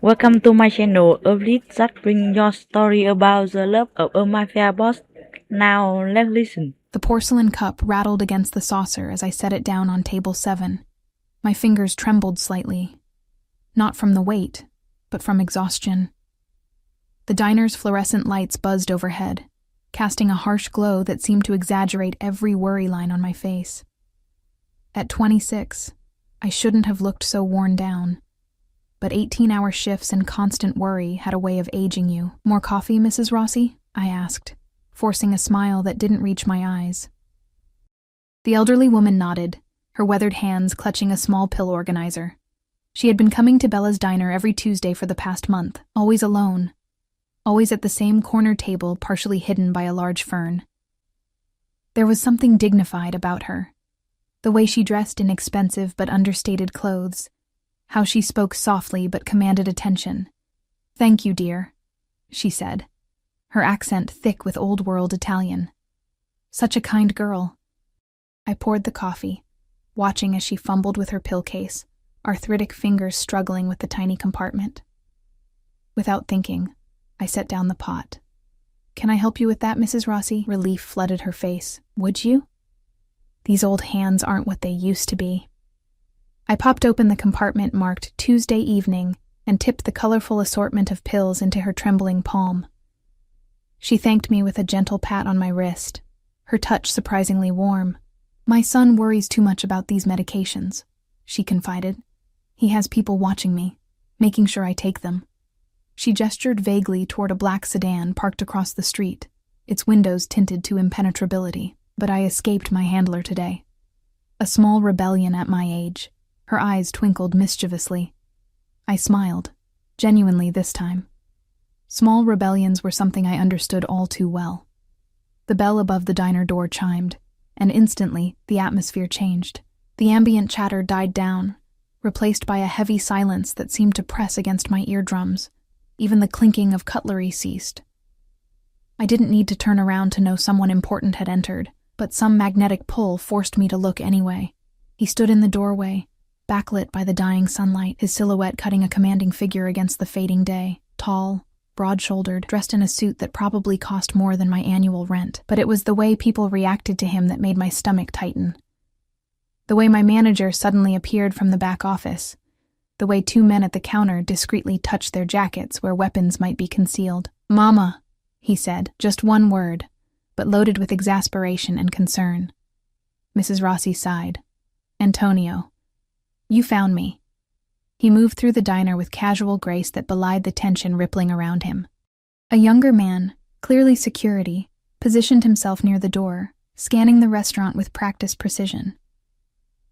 Welcome to my channel, a lead that brings your story about the love of a mafia boss. Now let's listen. The porcelain cup rattled against the saucer as I set it down on table 7. My fingers trembled slightly. Not from the weight, but from exhaustion. The diner's fluorescent lights buzzed overhead, casting a harsh glow that seemed to exaggerate every worry line on my face. At 26, I shouldn't have looked so worn down. But 18-hour shifts and constant worry had a way of aging you. "More coffee, Mrs. Rossi?" I asked, forcing a smile that didn't reach my eyes. The elderly woman nodded, her weathered hands clutching a small pill organizer. She had been coming to Bella's diner every Tuesday for the past month, always alone, always at the same corner table partially hidden by a large fern. There was something dignified about her. The way she dressed in expensive but understated clothes, how she spoke softly but commanded attention. "Thank you, dear," she said, her accent thick with old-world Italian. Such a kind girl. I poured the coffee, watching as she fumbled with her pill case, arthritic fingers struggling with the tiny compartment. Without thinking, I set down the pot. "Can I help you with that, Mrs. Rossi?" Relief flooded her face. "Would you?" These old hands aren't what they used to be. I popped open the compartment marked Tuesday evening and tipped the colorful assortment of pills into her trembling palm. She thanked me with a gentle pat on my wrist, her touch surprisingly warm. "My son worries too much about these medications," she confided. "He has people watching me, making sure I take them." She gestured vaguely toward a black sedan parked across the street, its windows tinted to impenetrability. "But I escaped my handler today. A small rebellion at my age." Her eyes twinkled mischievously. I smiled, genuinely this time. Small rebellions were something I understood all too well. The bell above the diner door chimed, and instantly the atmosphere changed. The ambient chatter died down, replaced by a heavy silence that seemed to press against my eardrums. Even the clinking of cutlery ceased. I didn't need to turn around to know someone important had entered, but some magnetic pull forced me to look anyway. He stood in the doorway, backlit by the dying sunlight, his silhouette cutting a commanding figure against the fading day. Tall, broad-shouldered, dressed in a suit that probably cost more than my annual rent. But it was the way people reacted to him that made my stomach tighten. The way my manager suddenly appeared from the back office. The way 2 men at the counter discreetly touched their jackets where weapons might be concealed. "Mama," he said, just one word, but loaded with exasperation and concern. Mrs. Rossi sighed. "Antonio, you found me." He moved through the diner with casual grace that belied the tension rippling around him. A younger man, clearly security, positioned himself near the door, scanning the restaurant with practiced precision.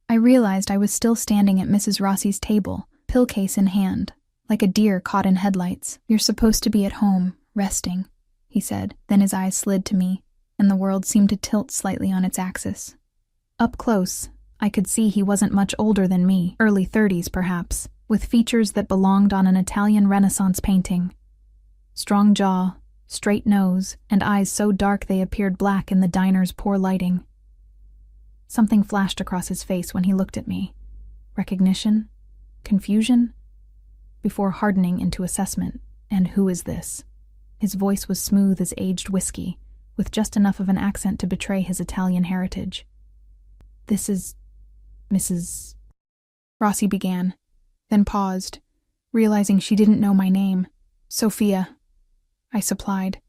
I realized I was still standing at Mrs. Rossi's table, pill case in hand, like a deer caught in headlights. "You're supposed to be at home, resting," he said. Then his eyes slid to me, and the world seemed to tilt slightly on its axis. Up close, I could see he wasn't much older than me, early 30s perhaps, with features that belonged on an Italian Renaissance painting. Strong jaw, straight nose, and eyes so dark they appeared black in the diner's poor lighting. Something flashed across his face when he looked at me. Recognition? Confusion? Before hardening into assessment. "And who is this?" His voice was smooth as aged whiskey, with just enough of an accent to betray his Italian heritage. "This is Mrs. Rossi began, then paused, realizing she didn't know my name. "Sophia," I supplied,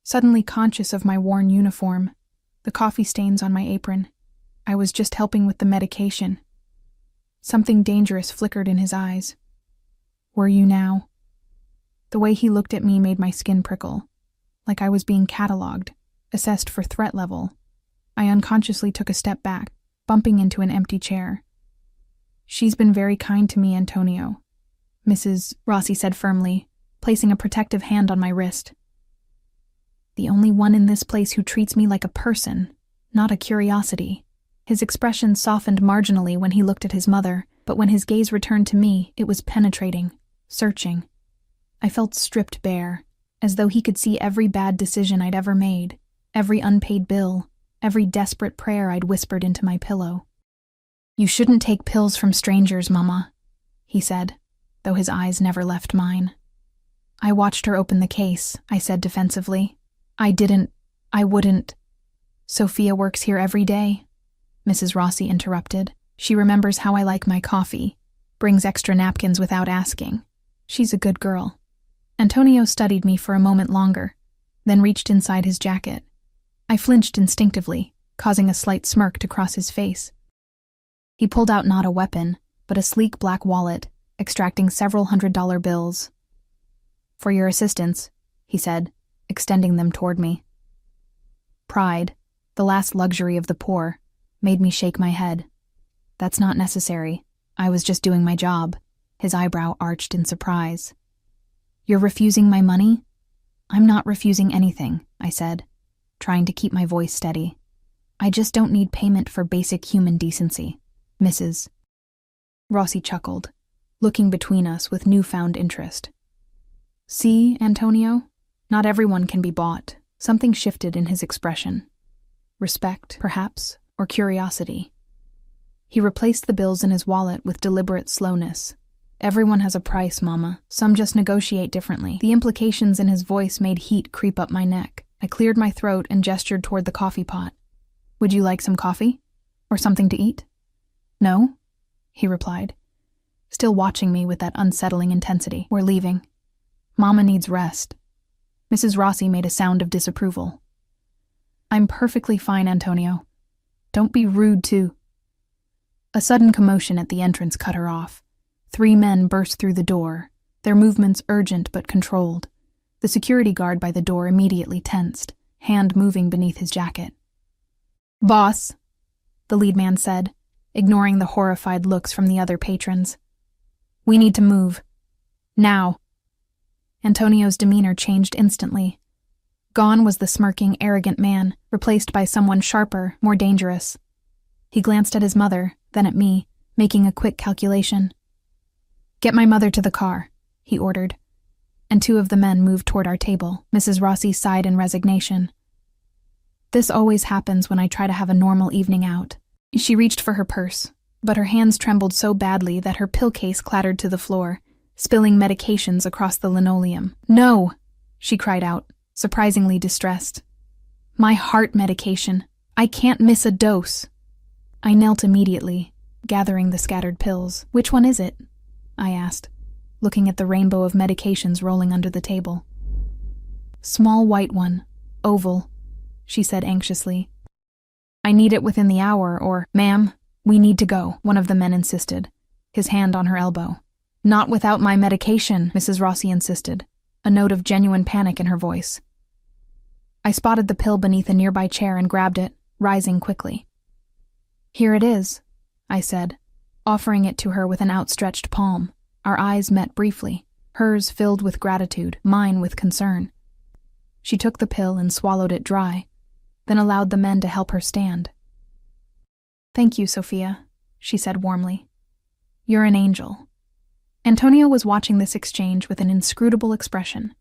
suddenly conscious of my worn uniform, the coffee stains on my apron. I was just helping with the medication. Something dangerous flickered in his eyes. "Were you now?" The way he looked at me made my skin prickle, like I was being catalogued, assessed for threat level. I unconsciously took a step back, bumping into an empty chair. "She's been very kind to me, Antonio," Mrs. Rossi said firmly, placing a protective hand on my wrist. "The only one in this place who treats me like a person, not a curiosity." His expression softened marginally when he looked at his mother, but when his gaze returned to me, it was penetrating, searching. I felt stripped bare, as though he could see every bad decision I'd ever made, every unpaid bill, every desperate prayer I'd whispered into my pillow. "You shouldn't take pills from strangers, Mama," he said, though his eyes never left mine. I watched her open the case, I said defensively. I wouldn't. Sophia works here every day, Mrs. Rossi interrupted. She remembers how I like my coffee, brings extra napkins without asking. She's a good girl. Antonio studied me for a moment longer, then reached inside his jacket. I flinched instinctively, causing a slight smirk to cross his face. He pulled out not a weapon, but a sleek black wallet, extracting several $100 bills. "For your assistance," he said, extending them toward me. Pride, the last luxury of the poor, made me shake my head. "That's not necessary. I was just doing my job." His eyebrow arched in surprise. "You're refusing my money?" "I'm not refusing anything," I said, trying to keep my voice steady. "I just don't need payment for basic human decency, Mrs. Rossi chuckled, looking between us with newfound interest. "See, Antonio? Not everyone can be bought." Something shifted in his expression. Respect, perhaps, or curiosity. He replaced the bills in his wallet with deliberate slowness. "Everyone has a price, Mama. Some just negotiate differently." The implications in his voice made heat creep up my neck. I cleared my throat and gestured toward the coffee pot. "Would you like some coffee? Or something to eat?" "No," he replied, still watching me with that unsettling intensity. "We're leaving. Mama needs rest." Mrs. Rossi made a sound of disapproval. "I'm perfectly fine, Antonio. Don't be rude to—" A sudden commotion at the entrance cut her off. 3 men burst through the door, their movements urgent but controlled. The security guard by the door immediately tensed, hand moving beneath his jacket. "Boss," the lead man said, ignoring the horrified looks from the other patrons. "We need to move. Now." Antonio's demeanor changed instantly. Gone was the smirking, arrogant man, replaced by someone sharper, more dangerous. He glanced at his mother, then at me, making a quick calculation. "Get my mother to the car," he ordered, and 2 of the men moved toward our table. Mrs. Rossi sighed in resignation. "This always happens when I try to have a normal evening out." She reached for her purse, but her hands trembled so badly that her pill case clattered to the floor, spilling medications across the linoleum. "No!" she cried out, surprisingly distressed. "My heart medication. I can't miss a dose." I knelt immediately, gathering the scattered pills. "Which one is it?" I asked, looking at the rainbow of medications rolling under the table. "Small white one, oval," she said anxiously. "I need it within the hour or—" "Ma'am, we need to go," one of the men insisted, his hand on her elbow. "Not without my medication," Mrs. Rossi insisted, a note of genuine panic in her voice. I spotted the pill beneath a nearby chair and grabbed it, rising quickly. "Here it is," I said, offering it to her with an outstretched palm. Our eyes met briefly, hers filled with gratitude, mine with concern. She took the pill and swallowed it dry, then allowed the men to help her stand. "Thank you, Sophia," she said warmly. "You're an angel." Antonio was watching this exchange with an inscrutable expression.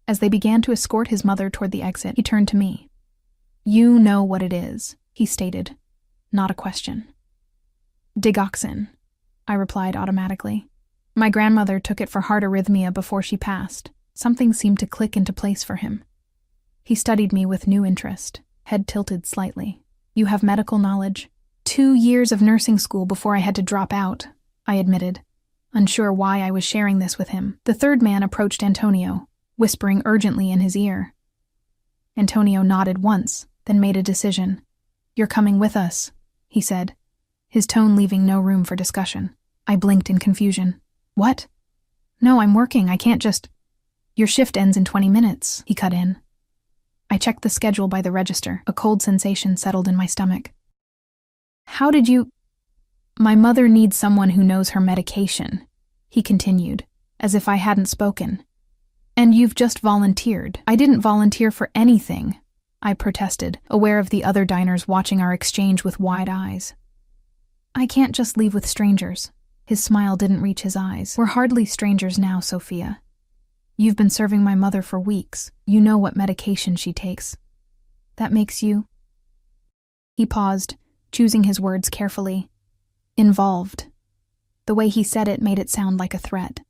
As they began to escort his mother toward the exit, he turned to me. "You know what it is," he stated, not a question. "Digoxin," I replied automatically. My grandmother took it for heart arrhythmia before she passed. Something seemed to click into place for him. He studied me with new interest, head tilted slightly. "You have medical knowledge." 2 years of nursing school before I had to drop out, I admitted, unsure why I was sharing this with him. The 3rd man approached Antonio, whispering urgently in his ear. Antonio nodded once, then made a decision. "You're coming with us," he said, his tone leaving no room for discussion. I blinked in confusion. "What? No, I'm working. I can't just—" "Your shift ends in 20 minutes, he cut in. I checked the schedule by the register. A cold sensation settled in my stomach. "How did you—" "My mother needs someone who knows her medication," he continued, as if I hadn't spoken. "And you've just volunteered." "I didn't volunteer for anything," I protested, aware of the other diners watching our exchange with wide eyes. "I can't just leave with strangers." His smile didn't reach his eyes. "We're hardly strangers now, Sophia. You've been serving my mother for weeks. You know what medication she takes. That makes you—" He paused, choosing his words carefully. "Involved." The way he said it made it sound like a threat.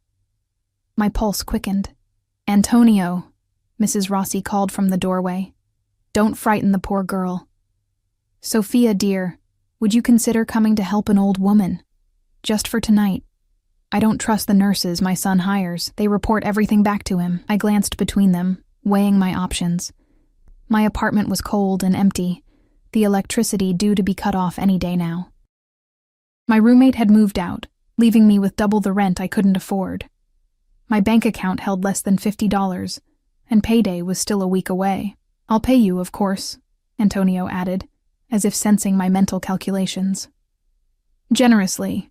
My pulse quickened. "Antonio," Mrs. Rossi called from the doorway. "Don't frighten the poor girl." "Sophia, dear, would you consider coming to help an old woman? Just for tonight. I don't trust the nurses my son hires. They report everything back to him." I glanced between them, weighing my options. My apartment was cold and empty, the electricity due to be cut off any day now. My roommate had moved out, leaving me with double the rent I couldn't afford. My bank account held less than $50, and payday was still a week away. "I'll pay you, of course," Antonio added, as if sensing my mental calculations. "Generously."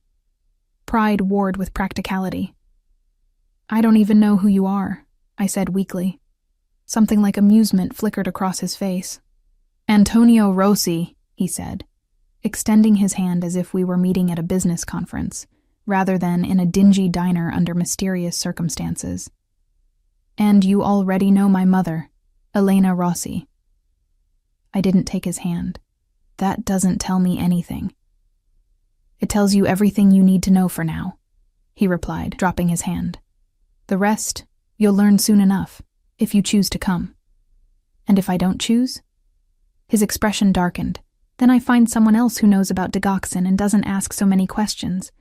Pride warred with practicality. "I don't even know who you are," I said weakly. Something like amusement flickered across his face. "Antonio Rossi," he said, extending his hand as if we were meeting at a business conference, rather than in a dingy diner under mysterious circumstances. "And you already know my mother, Elena Rossi." I didn't take his hand. "That doesn't tell me anything." "It tells you everything you need to know for now," he replied, dropping his hand. "The rest, you'll learn soon enough, if you choose to come." "And if I don't choose?" His expression darkened. "Then I find someone else who knows about digoxin and doesn't ask so many questions.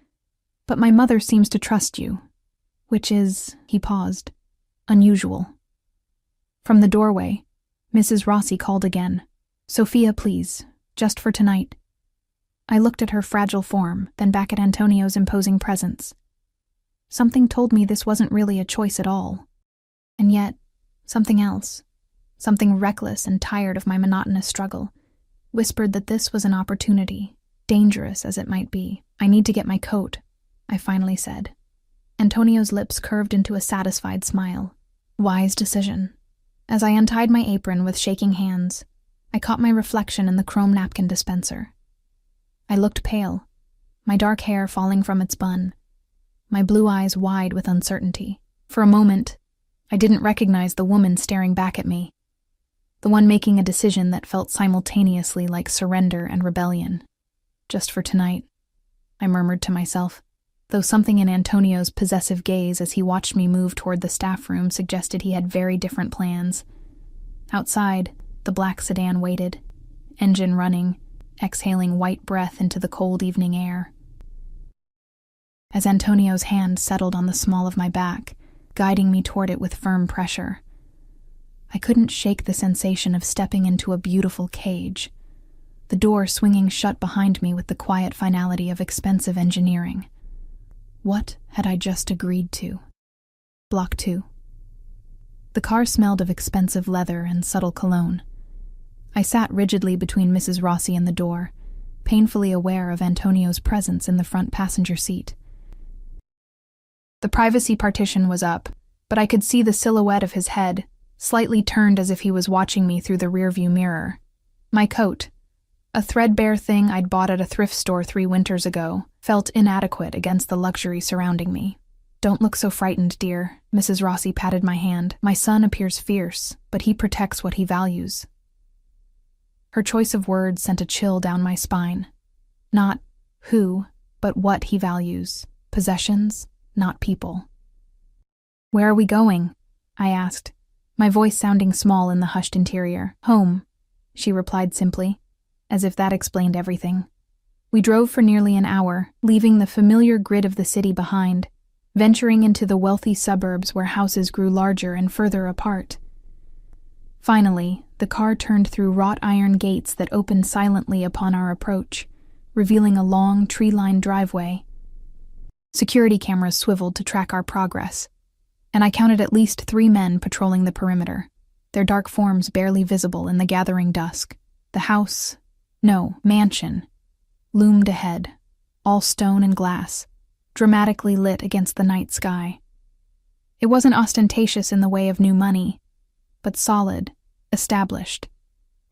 But my mother seems to trust you, which is," he paused, "unusual." From the doorway, Mrs. Rossi called again. "Sophia, please, just for tonight." I looked at her fragile form, then back at Antonio's imposing presence. Something told me this wasn't really a choice at all. And yet, something else, something reckless and tired of my monotonous struggle, whispered that this was an opportunity, dangerous as it might be. "I need to get my coat," I finally said. Antonio's lips curved into a satisfied smile. Wise decision. As I untied my apron with shaking hands, I caught my reflection in the chrome napkin dispenser. I looked pale, my dark hair falling from its bun, my blue eyes wide with uncertainty. For a moment, I didn't recognize the woman staring back at me, the one making a decision that felt simultaneously like surrender and rebellion. "Just for tonight," I murmured to myself, though something in Antonio's possessive gaze as he watched me move toward the staff room suggested he had very different plans. Outside, the black sedan waited, engine running, exhaling white breath into the cold evening air. As Antonio's hand settled on the small of my back, guiding me toward it with firm pressure, I couldn't shake the sensation of stepping into a beautiful cage, the door swinging shut behind me with the quiet finality of expensive engineering. What had I just agreed to? Block 2. The car smelled of expensive leather and subtle cologne. I sat rigidly between Mrs. Rossi and the door, painfully aware of Antonio's presence in the front passenger seat. The privacy partition was up, but I could see the silhouette of his head, slightly turned as if he was watching me through the rearview mirror. My coat, a threadbare thing I'd bought at a thrift store 3 winters ago, felt inadequate against the luxury surrounding me. "Don't look so frightened, dear," Mrs. Rossi patted my hand. "My son appears fierce, but he protects what he values." Her choice of words sent a chill down my spine. Not who, but what he values. Possessions, not people. "Where are we going?" I asked, my voice sounding small in the hushed interior. "Home," she replied simply, as if that explained everything. We drove for nearly an hour, leaving the familiar grid of the city behind, venturing into the wealthy suburbs where houses grew larger and further apart. Finally, the car turned through wrought iron gates that opened silently upon our approach, revealing a long, tree-lined driveway. Security cameras swiveled to track our progress, and I counted at least 3 men patrolling the perimeter, their dark forms barely visible in the gathering dusk. The mansion, loomed ahead, all stone and glass, dramatically lit against the night sky. It wasn't ostentatious in the way of new money, but solid, established,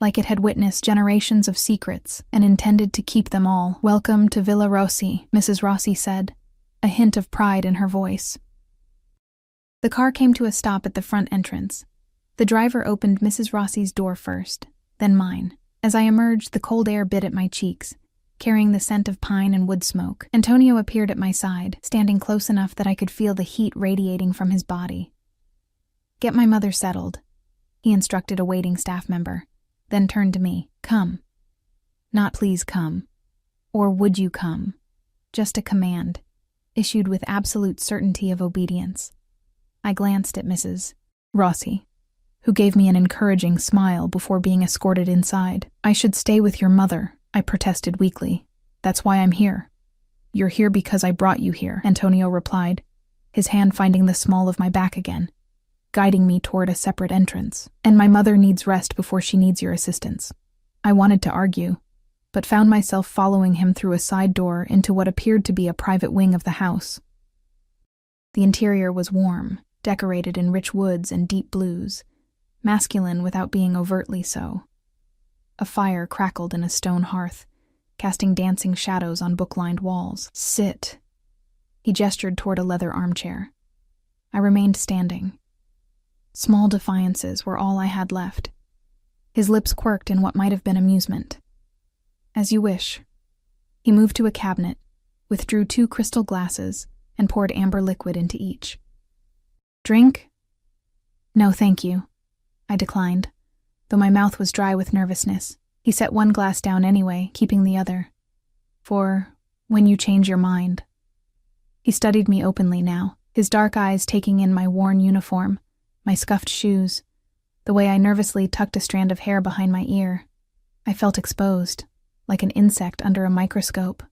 like it had witnessed generations of secrets and intended to keep them all. "Welcome to Villa Rossi," Mrs. Rossi said, a hint of pride in her voice. The car came to a stop at the front entrance. The driver opened Mrs. Rossi's door first, then mine. As I emerged, the cold air bit at my cheeks, carrying the scent of pine and wood smoke. Antonio appeared at my side, standing close enough that I could feel the heat radiating from his body. "Get my mother settled," he instructed a waiting staff member, then turned to me. "Come." Not "please come," or "would you come," just a command, issued with absolute certainty of obedience. I glanced at Mrs. Rossi, who gave me an encouraging smile before being escorted inside. "I should stay with your mother," I protested weakly. "That's why I'm here." "You're here because I brought you here," Antonio replied, his hand finding the small of my back again, guiding me toward a separate entrance. "And my mother needs rest before she needs your assistance." I wanted to argue, but found myself following him through a side door into what appeared to be a private wing of the house. The interior was warm, decorated in rich woods and deep blues, masculine without being overtly so. A fire crackled in a stone hearth, casting dancing shadows on book-lined walls. "Sit." He gestured toward a leather armchair. I remained standing. Small defiances were all I had left. His lips quirked in what might have been amusement. "As you wish." He moved to a cabinet, withdrew 2 crystal glasses, and poured amber liquid into each. "Drink?" "No, thank you," I declined, though my mouth was dry with nervousness. He set 1 glass down anyway, keeping the other. "For when you change your mind." He studied me openly now, his dark eyes taking in my worn uniform, my scuffed shoes, the way I nervously tucked a strand of hair behind my ear. I felt exposed, like an insect under a microscope.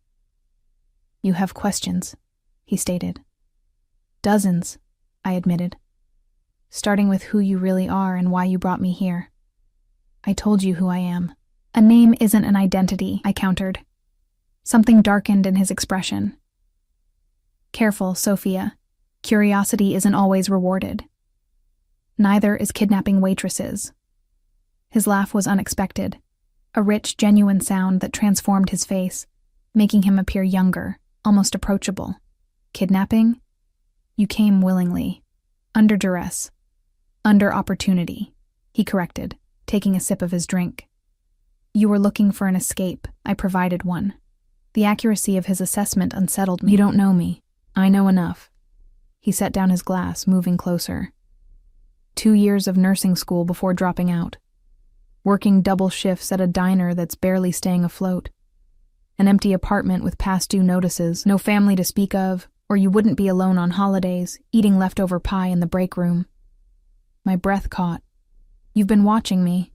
"You have questions," he stated. "Dozens," I admitted, "starting with who you really are and why you brought me here." "I told you who I am." "A name isn't an identity," I countered. Something darkened in his expression. "Careful, Sophia. Curiosity isn't always rewarded. Neither is kidnapping waitresses." His laugh was unexpected, a rich, genuine sound that transformed his face, making him appear younger, almost approachable. "Kidnapping? You came willingly. Under duress. Under opportunity," he corrected, taking a sip of his drink. "You were looking for an escape. I provided one." The accuracy of his assessment unsettled me. "You don't know me. I know enough." He set down his glass, moving closer. 2 years of nursing school before dropping out. Working double shifts at a diner that's barely staying afloat. An empty apartment with past due notices, no family to speak of, or you wouldn't be alone on holidays, eating leftover pie in the break room. My breath caught. "You've been watching me.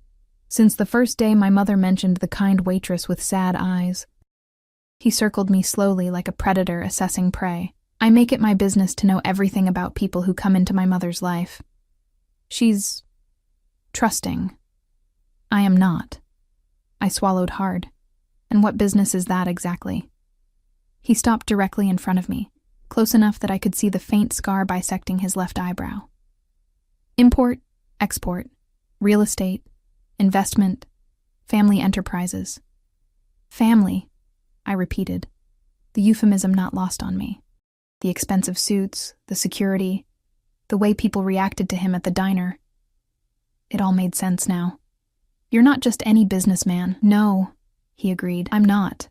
Since the first day my mother mentioned the kind waitress with sad eyes." He circled me slowly like a predator assessing prey. "I make it my business to know everything about people who come into my mother's life. She's trusting. I am not." I swallowed hard. "And what business is that exactly?" He stopped directly in front of me, close enough that I could see the faint scar bisecting his left eyebrow. "Import, export, real estate, investment, family enterprises." "Family," I repeated, the euphemism not lost on me. The expensive suits, the security, the way people reacted to him at the diner. It all made sense now. "You're not just any businessman." "No," he agreed, "I'm not."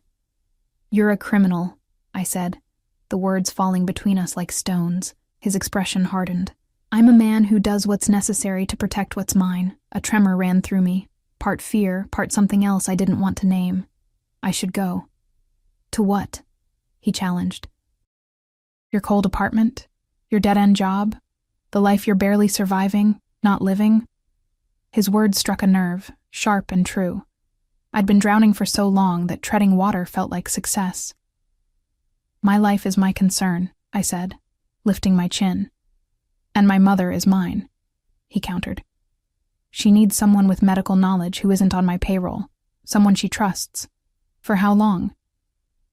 "You're a criminal," I said, the words falling between us like stones. His expression hardened. "I'm a man who does what's necessary to protect what's mine." A tremor ran through me, part fear, part something else I didn't want to name. "I should go." "To what?" he challenged. "Your cold apartment? Your dead-end job? The life you're barely surviving, not living?" His words struck a nerve, sharp and true. I'd been drowning for so long that treading water felt like success. "My life is my concern," I said, lifting my chin. "And my mother is mine," he countered. "She needs someone with medical knowledge who isn't on my payroll, someone she trusts. For how long?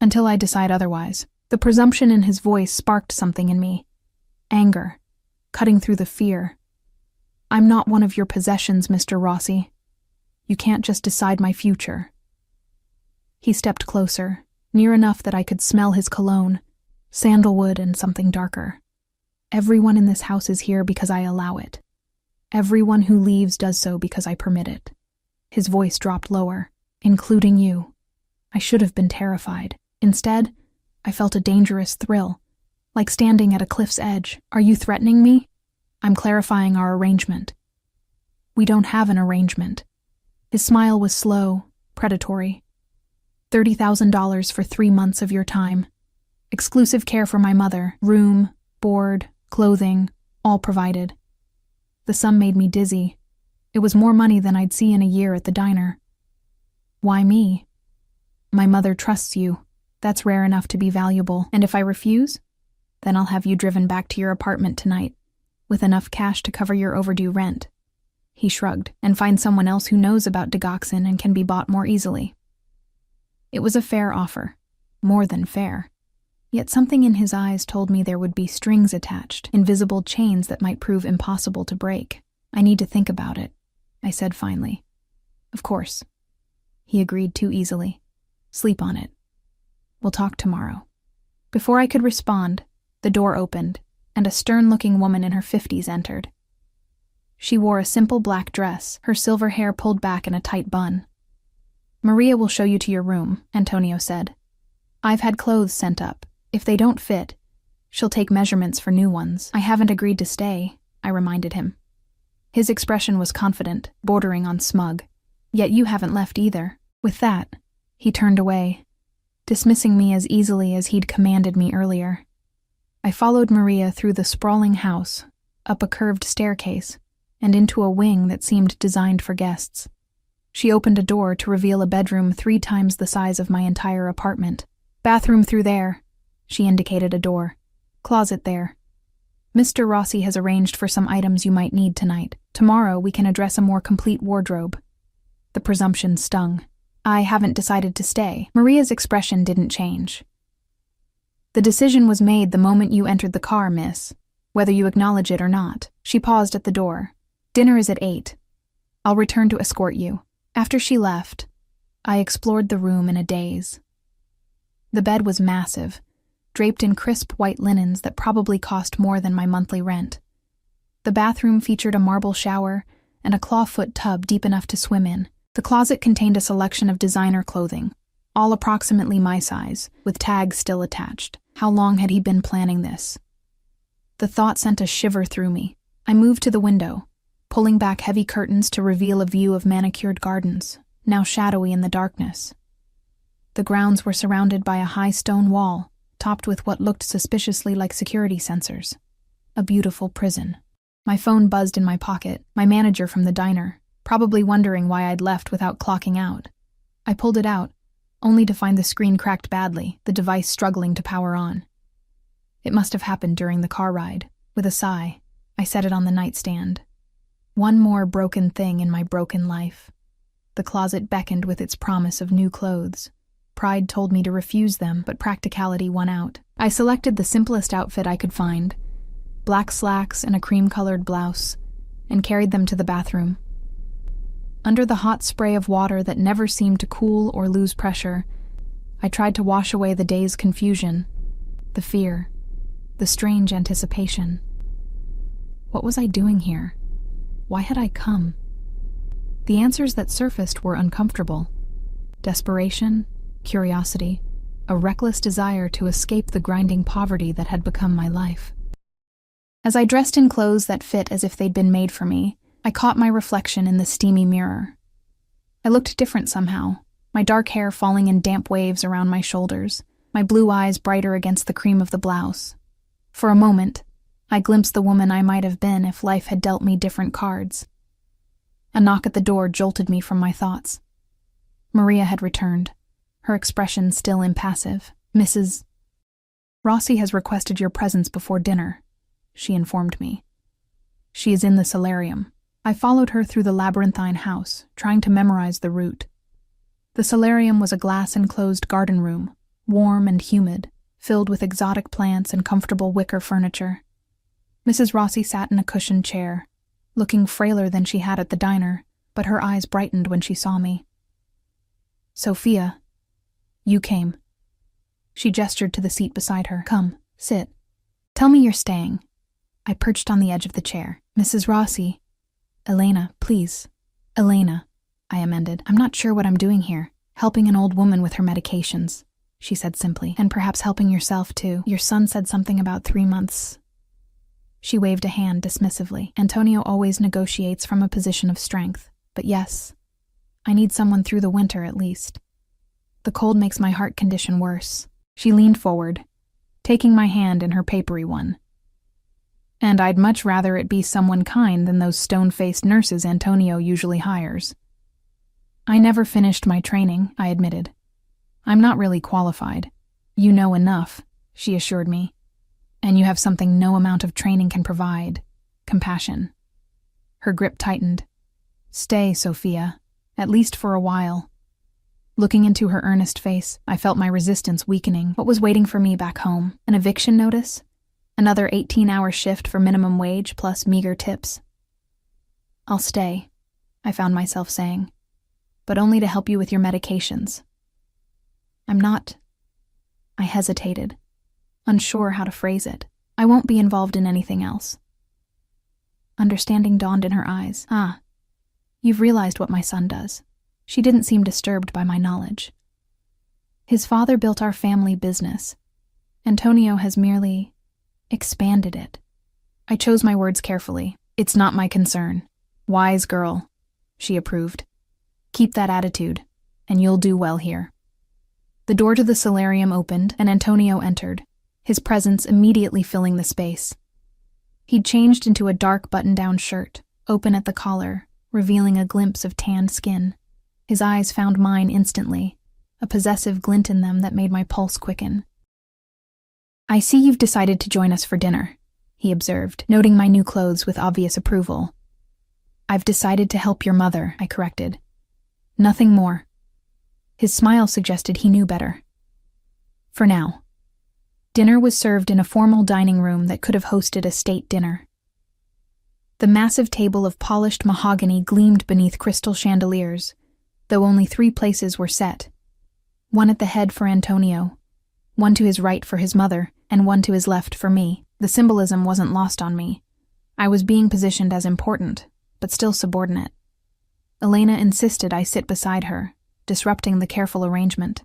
Until I decide otherwise." The presumption in his voice sparked something in me. Anger, cutting through the fear. "I'm not one of your possessions, Mr. Rossi. You can't just decide my future." He stepped closer, near enough that I could smell his cologne, sandalwood and something darker. "Everyone in this house is here because I allow it. Everyone who leaves does so because I permit it." His voice dropped lower. "Including you." I should have been terrified. Instead, I felt a dangerous thrill, like standing at a cliff's edge. Are you threatening me? I'm clarifying our arrangement. We don't have an arrangement. His smile was slow, predatory. $30,000 for 3 months of your time. Exclusive care for my mother, room, board, clothing, all provided. The sum made me dizzy. It was more money than I'd see in a year at the diner. Why me? My mother trusts you. That's rare enough to be valuable. And if I refuse, then I'll have you driven back to your apartment tonight, with enough cash to cover your overdue rent. He shrugged, and find someone else who knows about digoxin and can be bought more easily. It was a fair offer. More than fair. Yet something in his eyes told me there would be strings attached, invisible chains that might prove impossible to break. I need to think about it, I said finally. Of course. He agreed too easily. Sleep on it. We'll talk tomorrow. Before I could respond, the door opened, and a stern-looking woman in her 50s entered. She wore a simple black dress, her silver hair pulled back in a tight bun. Maria will show you to your room, Antonio said. I've had clothes sent up. If they don't fit, she'll take measurements for new ones. I haven't agreed to stay, I reminded him. His expression was confident, bordering on smug. Yet you haven't left either. With that, he turned away, dismissing me as easily as he'd commanded me earlier. I followed Maria through the sprawling house, up a curved staircase, and into a wing that seemed designed for guests. She opened a door to reveal a bedroom 3 times the size of my entire apartment. Bathroom through there, she indicated a door. Closet there. Mr. Rossi has arranged for some items you might need tonight. Tomorrow we can address a more complete wardrobe. The presumption stung. I haven't decided to stay. Maria's expression didn't change. The decision was made the moment you entered the car, miss, whether you acknowledge it or not. She paused at the door. Dinner is at 8. I'll return to escort you. After she left, I explored the room in a daze. The bed was massive, draped in crisp white linens that probably cost more than my monthly rent. The bathroom featured a marble shower and a clawfoot tub deep enough to swim in. The closet contained a selection of designer clothing, all approximately my size, with tags still attached. How long had he been planning this? The thought sent a shiver through me. I moved to the window, pulling back heavy curtains to reveal a view of manicured gardens, now shadowy in the darkness. The grounds were surrounded by a high stone wall, topped with what looked suspiciously like security sensors. A beautiful prison. My phone buzzed in my pocket, my manager from the diner, probably wondering why I'd left without clocking out. I pulled it out, only to find the screen cracked badly, the device struggling to power on. It must have happened during the car ride. With a sigh, I set it on the nightstand. One more broken thing in my broken life. The closet beckoned with its promise of new clothes. Pride told me to refuse them, but practicality won out. I selected the simplest outfit I could find, black slacks and a cream-colored blouse, and carried them to the bathroom. Under the hot spray of water that never seemed to cool or lose pressure, I tried to wash away the day's confusion, the fear, the strange anticipation. What was I doing here? Why had I come? The answers that surfaced were uncomfortable. Desperation, curiosity, a reckless desire to escape the grinding poverty that had become my life. As I dressed in clothes that fit as if they'd been made for me, I caught my reflection in the steamy mirror. I looked different somehow, my dark hair falling in damp waves around my shoulders, my blue eyes brighter against the cream of the blouse. For a moment, I glimpsed the woman I might have been if life had dealt me different cards. A knock at the door jolted me from my thoughts. Maria had returned, her expression still impassive. Mrs. Rossi has requested your presence before dinner, she informed me. She is in the solarium. I followed her through the labyrinthine house, trying to memorize the route. The solarium was a glass-enclosed garden room, warm and humid, filled with exotic plants and comfortable wicker furniture. Mrs. Rossi sat in a cushioned chair, looking frailer than she had at the diner, but her eyes brightened when she saw me. Sophia, you came. She gestured to the seat beside her. Come, sit. Tell me you're staying. I perched on the edge of the chair. Mrs. Rossi. Elena, please. Elena, I amended. I'm not sure what I'm doing here. Helping an old woman with her medications, she said simply. And perhaps helping yourself, too. Your son said something about 3 months. She waved a hand dismissively. Antonio always negotiates from a position of strength. But yes, I need someone through the winter at least. The cold makes my heart condition worse. She leaned forward, taking my hand in her papery one. And I'd much rather it be someone kind than those stone-faced nurses Antonio usually hires. I never finished my training, I admitted. I'm not really qualified. You know enough, she assured me. And you have something no amount of training can provide: compassion. Her grip tightened. Stay, Sophia, at least for a while. Looking into her earnest face, I felt my resistance weakening. What was waiting for me back home? An eviction notice? Another 18-hour shift for minimum wage plus meager tips? I'll stay, I found myself saying, but only to help you with your medications. I'm not. I hesitated, unsure how to phrase it. I won't be involved in anything else. Understanding dawned in her eyes. Ah, you've realized what my son does. She didn't seem disturbed by my knowledge. His father built our family business. Antonio has merely expanded it. I chose my words carefully. It's not my concern. Wise girl, she approved. Keep that attitude, and you'll do well here. The door to the solarium opened, and Antonio entered, his presence immediately filling the space. He'd changed into a dark button-down shirt, open at the collar, revealing a glimpse of tanned skin. His eyes found mine instantly, a possessive glint in them that made my pulse quicken. I see you've decided to join us for dinner, he observed, noting my new clothes with obvious approval. I've decided to help your mother, I corrected. Nothing more. His smile suggested he knew better. For now. Dinner was served in a formal dining room that could have hosted a state dinner. The massive table of polished mahogany gleamed beneath crystal chandeliers, though only 3 places were set. One at the head for Antonio, one to his right for his mother, and one to his left for me. The symbolism wasn't lost on me. I was being positioned as important, but still subordinate. Elena insisted I sit beside her, disrupting the careful arrangement.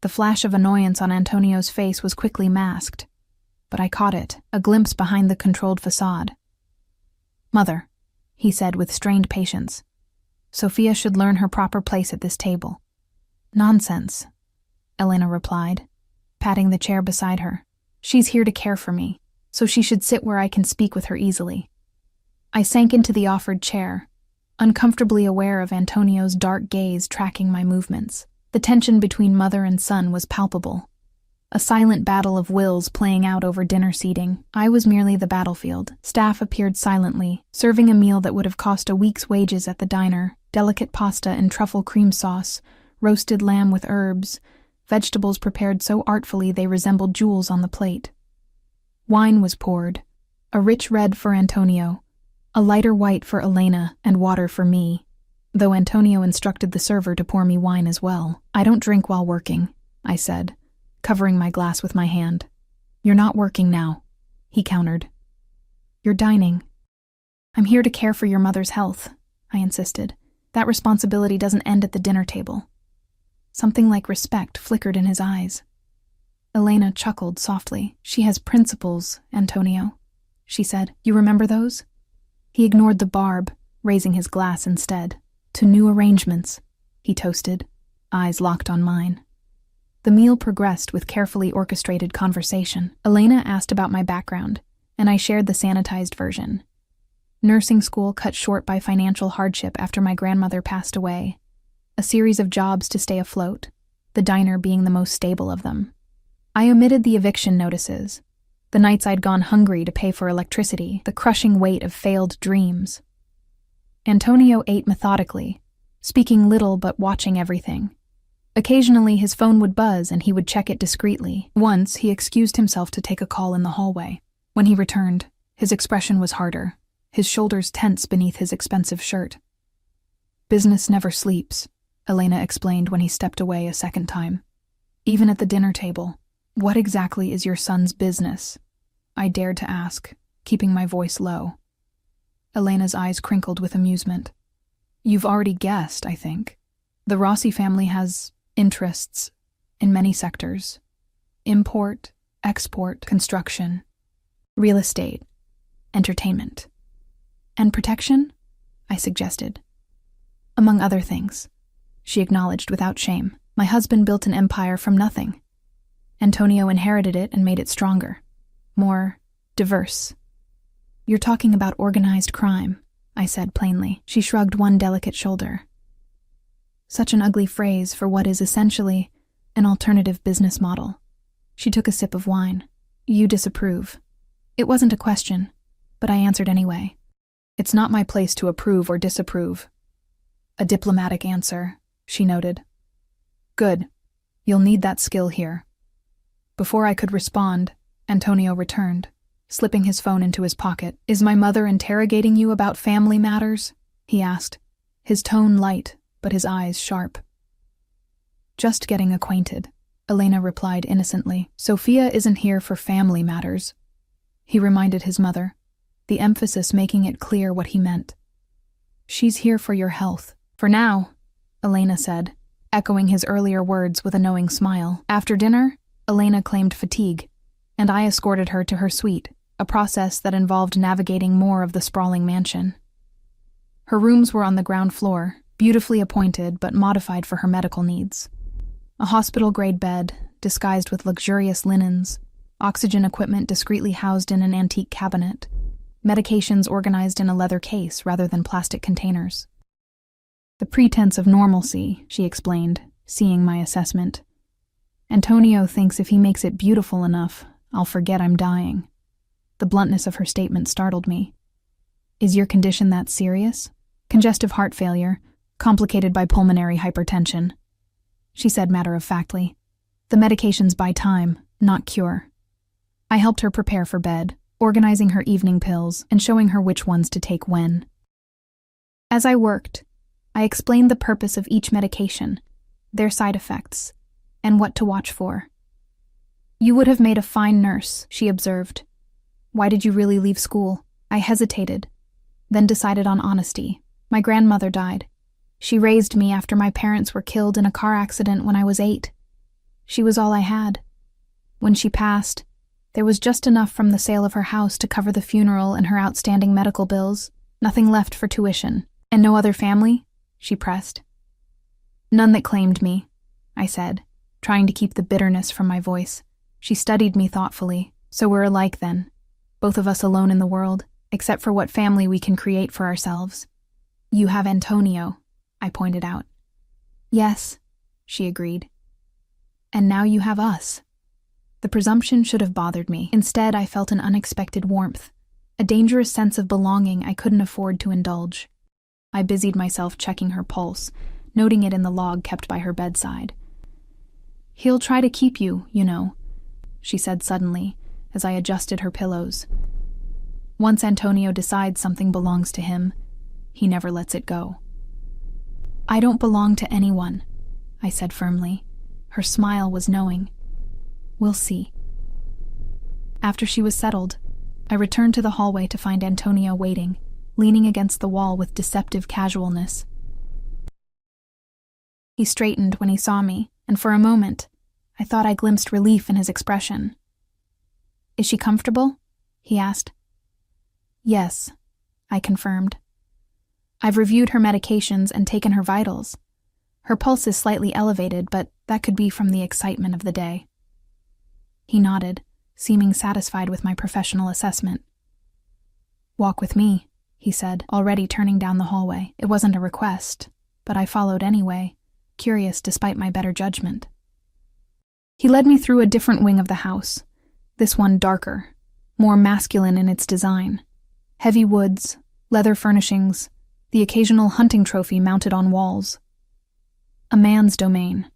The flash of annoyance on Antonio's face was quickly masked, but I caught it, a glimpse behind the controlled facade. Mother, he said with strained patience. Sophia should learn her proper place at this table. Nonsense, Elena replied, patting the chair beside her. She's here to care for me, so she should sit where I can speak with her easily. I sank into the offered chair, uncomfortably aware of Antonio's dark gaze tracking my movements. The tension between mother and son was palpable. A silent battle of wills playing out over dinner seating. I was merely the battlefield. Staff appeared silently, serving a meal that would have cost a week's wages at the diner: delicate pasta and truffle cream sauce, roasted lamb with herbs, vegetables prepared so artfully they resembled jewels on the plate. Wine was poured, a rich red for Antonio, a lighter white for Elena, and water for me, though Antonio instructed the server to pour me wine as well. I don't drink while working, I said, covering my glass with my hand. You're not working now, he countered. You're dining. I'm here to care for your mother's health, I insisted. That responsibility doesn't end at the dinner table. Something like respect flickered in his eyes. Elena chuckled softly. She has principles, Antonio, she said. You remember those? He ignored the barb, raising his glass instead. To new arrangements, he toasted, eyes locked on mine. The meal progressed with carefully orchestrated conversation. Elena asked about my background, and I shared the sanitized version. Nursing school cut short by financial hardship after my grandmother passed away. A series of jobs to stay afloat, the diner being the most stable of them. I omitted the eviction notices, the nights I'd gone hungry to pay for electricity, the crushing weight of failed dreams. Antonio ate methodically, speaking little but watching everything. Occasionally his phone would buzz and he would check it discreetly. Once he excused himself to take a call in the hallway. When he returned, his expression was harder, his shoulders tense beneath his expensive shirt. Business never sleeps, Elena explained when he stepped away a second time. Even at the dinner table. What exactly is your son's business? I dared to ask, keeping my voice low. Elena's eyes crinkled with amusement. You've already guessed, I think. The Rossi family has interests in many sectors: import, export, construction, real estate, entertainment. And protection? I suggested. Among other things, she acknowledged without shame. My husband built an empire from nothing. Antonio inherited it and made it stronger, more diverse. You're talking about organized crime, I said plainly. She shrugged one delicate shoulder. Such an ugly phrase for what is essentially an alternative business model. She took a sip of wine. You disapprove. It wasn't a question, but I answered anyway. It's not my place to approve or disapprove. A diplomatic answer, she noted. Good. You'll need that skill here. Before I could respond, Antonio returned, slipping his phone into his pocket. Is my mother interrogating you about family matters? He asked, his tone light, but his eyes sharp. Just getting acquainted, Elena replied innocently. Sophia isn't here for family matters, he reminded his mother, the emphasis making it clear what he meant. She's here for your health. For now, Elena said, echoing his earlier words with a knowing smile. After dinner, Elena claimed fatigue, and I escorted her to her suite, a process that involved navigating more of the sprawling mansion. Her rooms were on the ground floor, beautifully appointed but modified for her medical needs. A hospital-grade bed, disguised with luxurious linens, oxygen equipment discreetly housed in an antique cabinet, medications organized in a leather case rather than plastic containers. The pretense of normalcy, she explained, seeing my assessment. Antonio thinks if he makes it beautiful enough, I'll forget I'm dying. The bluntness of her statement startled me. Is your condition that serious? Congestive heart failure, complicated by pulmonary hypertension, she said matter-of-factly. The medications buy time, not cure. I helped her prepare for bed, organizing her evening pills and showing her which ones to take when. As I worked, I explained the purpose of each medication, their side effects, and what to watch for. You would have made a fine nurse, she observed. Why did you really leave school? I hesitated, then decided on honesty. My grandmother died. She raised me after my parents were killed in a car accident when I was 8. She was all I had. When she passed, there was just enough from the sale of her house to cover the funeral and her outstanding medical bills, nothing left for tuition. And no other family? She pressed. None that claimed me, I said, trying to keep the bitterness from my voice. She studied me thoughtfully. So we're alike then, both of us alone in the world, except for what family we can create for ourselves. You have Antonio, I pointed out. Yes, she agreed. And now you have us. The presumption should have bothered me. Instead, I felt an unexpected warmth, a dangerous sense of belonging I couldn't afford to indulge. I busied myself checking her pulse, noting it in the log kept by her bedside. He'll try to keep you, you know, she said suddenly, as I adjusted her pillows. Once Antonio decides something belongs to him, he never lets it go. I don't belong to anyone, I said firmly. Her smile was knowing. We'll see. After she was settled, I returned to the hallway to find Antonio waiting, leaning against the wall with deceptive casualness. He straightened when he saw me, and for a moment, I thought I glimpsed relief in his expression. Is she comfortable? He asked. Yes, I confirmed. I've reviewed her medications and taken her vitals. Her pulse is slightly elevated, but that could be from the excitement of the day. He nodded, seeming satisfied with my professional assessment. Walk with me, he said, already turning down the hallway. It wasn't a request, but I followed anyway, curious despite my better judgment. He led me through a different wing of the house, this one darker, more masculine in its design. Heavy woods, leather furnishings, the occasional hunting trophy mounted on walls. A man's domain.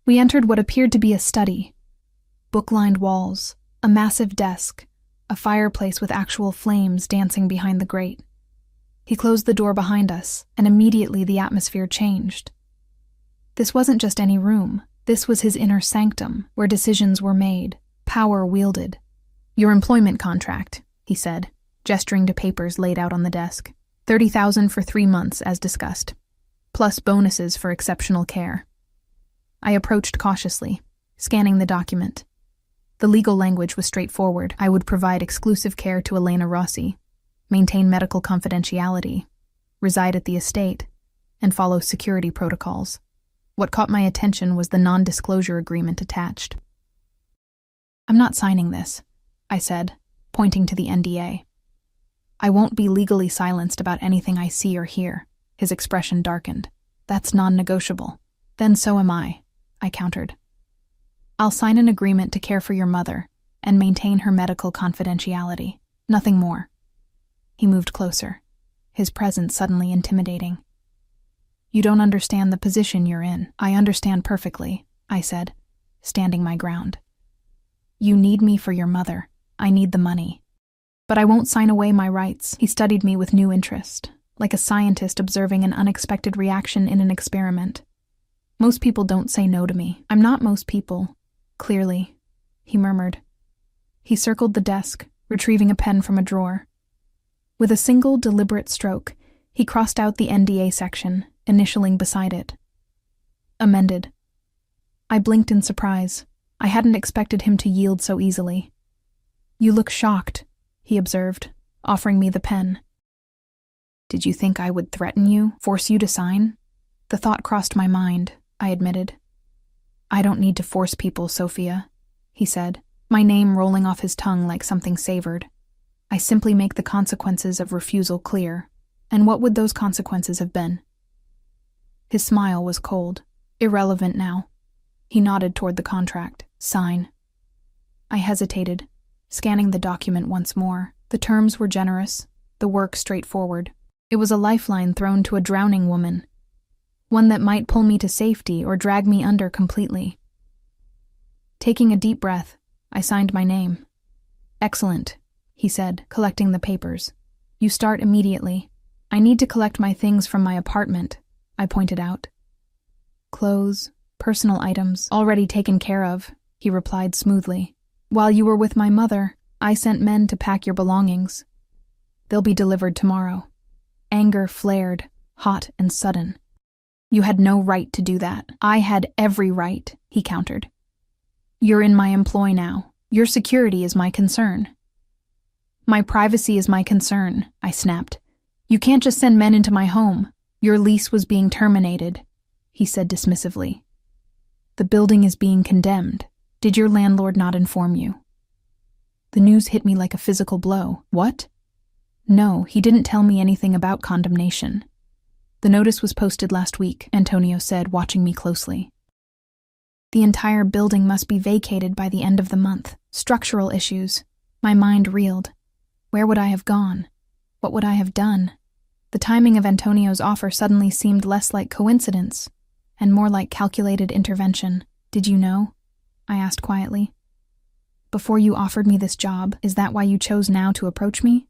We entered what appeared to be a study. Book-lined walls, a massive desk, a fireplace with actual flames dancing behind the grate. He closed the door behind us, and immediately the atmosphere changed. This wasn't just any room. This was his inner sanctum, where decisions were made, power wielded. Your employment contract, he said, gesturing to papers laid out on the desk. 30,000 for 3 months, as discussed, plus bonuses for exceptional care. I approached cautiously, scanning the document. The legal language was straightforward. I would provide exclusive care to Elena Rossi, maintain medical confidentiality, reside at the estate, and follow security protocols. What caught my attention was the non-disclosure agreement attached. "I'm not signing this," I said, pointing to the NDA. "I won't be legally silenced about anything I see or hear." His expression darkened. "That's non-negotiable." "Then so am I countered. "I'll sign an agreement to care for your mother and maintain her medical confidentiality. Nothing more." He moved closer, his presence suddenly intimidating. "You don't understand the position you're in." "I understand perfectly," I said, standing my ground. "You need me for your mother. I need the money. But I won't sign away my rights." He studied me with new interest, like a scientist observing an unexpected reaction in an experiment. "Most people don't say no to me." "I'm not most people, clearly," he murmured. He circled the desk, retrieving a pen from a drawer. With a single deliberate stroke, he crossed out the NDA section, initialing beside it. "Amended." I blinked in surprise. I hadn't expected him to yield so easily. "You look shocked," he observed, offering me the pen. "Did you think I would threaten you, force you to sign?" The thought crossed my mind, I admitted. "I don't need to force people, Sophia," he said, my name rolling off his tongue like something savored. "I simply make the consequences of refusal clear. And what would those consequences have been?" His smile was cold, irrelevant now. He nodded toward the contract. "Sign." I hesitated, scanning the document once more. The terms were generous, the work straightforward. It was a lifeline thrown to a drowning woman, one that might pull me to safety or drag me under completely. Taking a deep breath, I signed my name. "Excellent," he said, collecting the papers. "You start immediately." "I need to collect my things from my apartment," I pointed out. "Clothes, personal items, already taken care of," he replied smoothly. "While you were with my mother, I sent men to pack your belongings. They'll be delivered tomorrow." Anger flared, hot and sudden. "You had no right to do that." "I had every right," he countered. "You're in my employ now. Your security is my concern." "My privacy is my concern," I snapped. "You can't just send men into my home." "Your lease was being terminated," he said dismissively. "The building is being condemned. Did your landlord not inform you?" The news hit me like a physical blow. "What?" "No, he didn't tell me anything about condemnation." "The notice was posted last week," Antonio said, watching me closely. "The entire building must be vacated by the end of the month. Structural issues." My mind reeled. Where would I have gone? What would I have done? The timing of Antonio's offer suddenly seemed less like coincidence and more like calculated intervention. "Did you know?" I asked quietly. "Before you offered me this job, is that why you chose now to approach me?"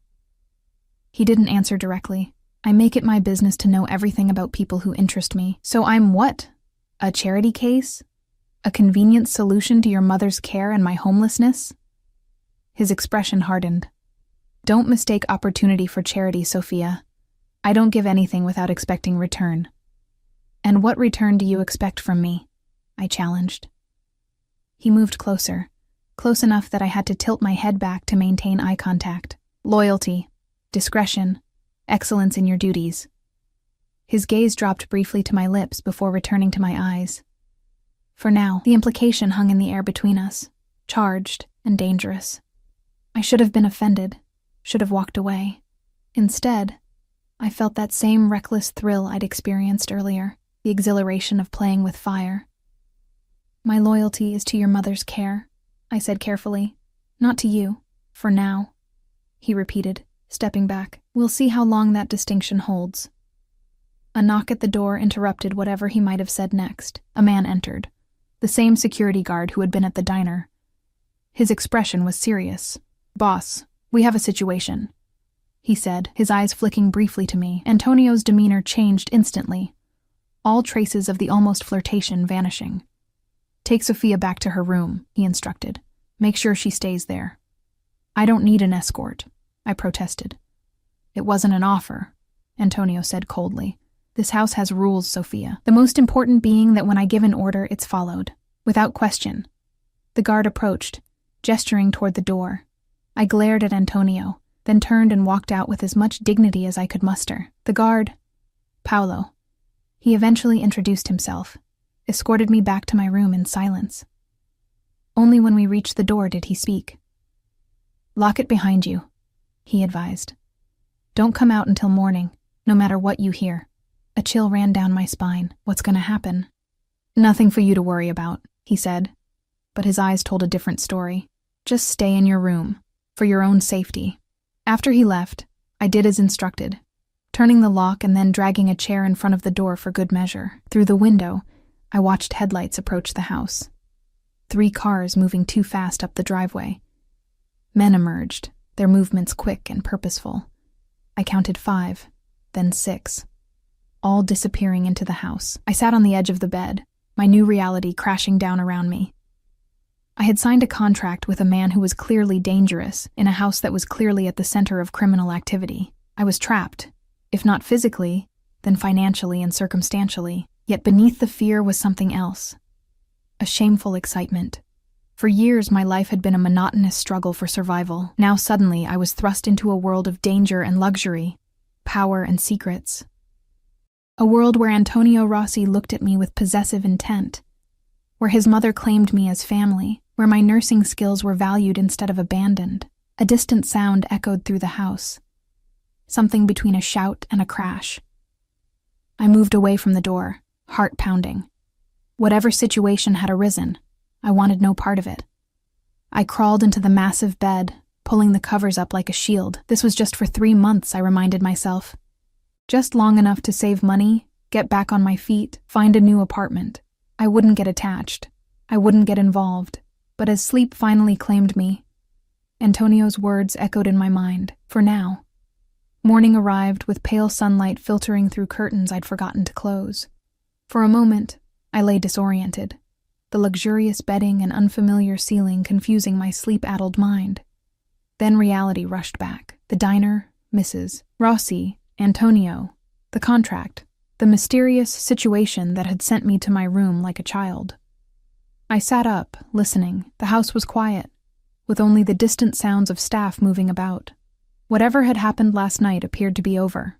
He didn't answer directly. "I make it my business to know everything about people who interest me." "So I'm what? A charity case? A convenient solution to your mother's care and my homelessness?" His expression hardened. "Don't mistake opportunity for charity, Sophia. I don't give anything without expecting return." "And what return do you expect from me?" I challenged. He moved closer, close enough that I had to tilt my head back to maintain eye contact. "Loyalty, discretion, excellence in your duties." His gaze dropped briefly to my lips before returning to my eyes. For now, the implication hung in the air between us, charged and dangerous. I should have been offended, should have walked away. Instead, I felt that same reckless thrill I'd experienced earlier, the exhilaration of playing with fire. "My loyalty is to your mother's care," I said carefully. "Not to you, for now," he repeated, stepping back. "We'll see how long that distinction holds." A knock at the door interrupted whatever he might have said next. A man entered, the same security guard who had been at the diner. His expression was serious. "Boss, we have a situation," he said, his eyes flicking briefly to me. Antonio's demeanor changed instantly, all traces of the almost flirtation vanishing. "Take Sophia back to her room," he instructed. "Make sure she stays there." "I don't need an escort," I protested. "It wasn't an offer," Antonio said coldly. This house has rules, Sophia. The most important being that when I give an order, it's followed. Without question. The guard approached, gesturing toward the door. I glared at Antonio, then turned and walked out with as much dignity as I could muster. The guard, Paolo. He eventually introduced himself, escorted me back to my room in silence. Only when we reached the door did he speak. "Lock it behind you," he advised. "Don't come out until morning, no matter what you hear." A chill ran down my spine. What's going to happen? "Nothing for you to worry about," he said, but his eyes told a different story. "Just stay in your room, for your own safety." After he left, I did as instructed, turning the lock and then dragging a chair in front of the door for good measure. Through the window, I watched headlights approach the house. 3 cars moving too fast up the driveway. Men emerged, their movements quick and purposeful. I counted 5, then 6, all disappearing into the house. I sat on the edge of the bed, my new reality crashing down around me. I had signed a contract with a man who was clearly dangerous in a house that was clearly at the center of criminal activity. I was trapped, if not physically, then financially and circumstantially. Yet beneath the fear was something else. A shameful excitement. For years, my life had been a monotonous struggle for survival. Now suddenly, I was thrust into a world of danger and luxury, power and secrets. A world where Antonio Rossi looked at me with possessive intent, where his mother claimed me as family, where my nursing skills were valued instead of abandoned. A distant sound echoed through the house, something between a shout and a crash. I moved away from the door, heart pounding. Whatever situation had arisen, I wanted no part of it. I crawled into the massive bed, pulling the covers up like a shield. This was just for 3 months, I reminded myself. Just long enough to save money, get back on my feet, find a new apartment. I wouldn't get attached. I wouldn't get involved. But as sleep finally claimed me, Antonio's words echoed in my mind. For now. Morning arrived with pale sunlight filtering through curtains I'd forgotten to close. For a moment, I lay disoriented, the luxurious bedding and unfamiliar ceiling confusing my sleep-addled mind. Then reality rushed back. The diner, Mrs. Rossi, Antonio, the contract, the mysterious situation that had sent me to my room like a child. I sat up, listening. The house was quiet, with only the distant sounds of staff moving about. Whatever had happened last night appeared to be over.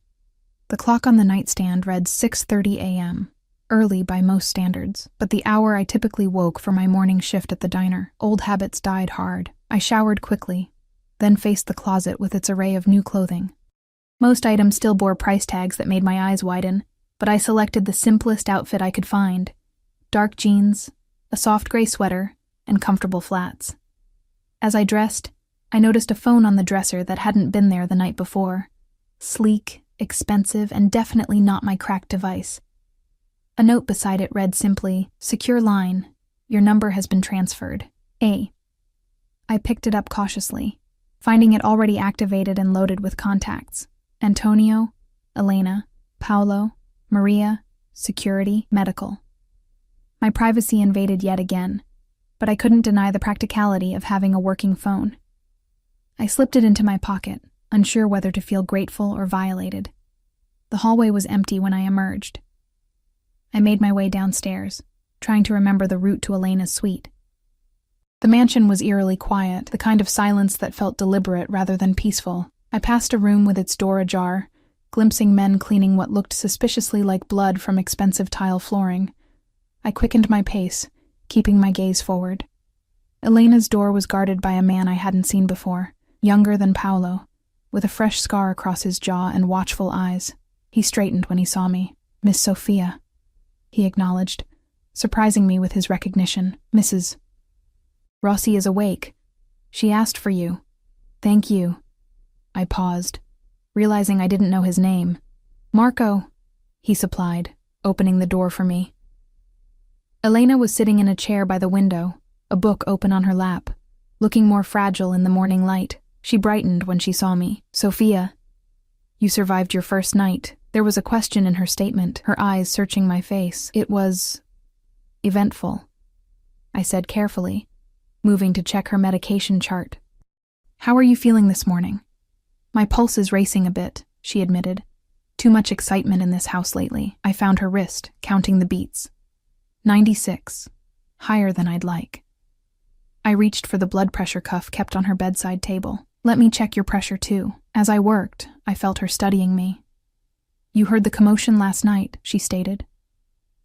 The clock on the nightstand read 6:30 a.m., early by most standards, but the hour I typically woke for my morning shift at the diner. Old habits died hard. I showered quickly, then faced the closet with its array of new clothing. Most items still bore price tags that made my eyes widen, but I selected the simplest outfit I could find: dark jeans, a soft gray sweater, and comfortable flats. As I dressed, I noticed a phone on the dresser that hadn't been there the night before. Sleek, expensive, and definitely not my cracked device. A note beside it read simply, "Secure line. Your number has been transferred. A." I picked it up cautiously, finding it already activated and loaded with contacts. Antonio, Elena, Paolo, Maria, security, medical. My privacy invaded yet again, but I couldn't deny the practicality of having a working phone. I slipped it into my pocket, unsure whether to feel grateful or violated. The hallway was empty when I emerged. I made my way downstairs, trying to remember the route to Elena's suite. The mansion was eerily quiet, the kind of silence that felt deliberate rather than peaceful. I passed a room with its door ajar, glimpsing men cleaning what looked suspiciously like blood from expensive tile flooring. I quickened my pace, keeping my gaze forward. Elena's door was guarded by a man I hadn't seen before, younger than Paolo, with a fresh scar across his jaw and watchful eyes. He straightened when he saw me. "Miss Sophia," he acknowledged, surprising me with his recognition. "Mrs. Rossi is awake. She asked for you." "Thank you." I paused, realizing I didn't know his name. "Marco," he supplied, opening the door for me. Elena was sitting in a chair by the window, a book open on her lap, looking more fragile in the morning light. She brightened when she saw me. "Sophia, you survived your first night." There was a question in her statement, her eyes searching my face. "It was eventful," I said carefully, moving to check her medication chart. "How are you feeling this morning?" "My pulse is racing a bit," she admitted. Too much excitement in this house lately. I found her wrist, counting the beats. 96. Higher than I'd like. I reached for the blood pressure cuff kept on her bedside table. Let me check your pressure too. As I worked, I felt her studying me. You heard the commotion last night, she stated.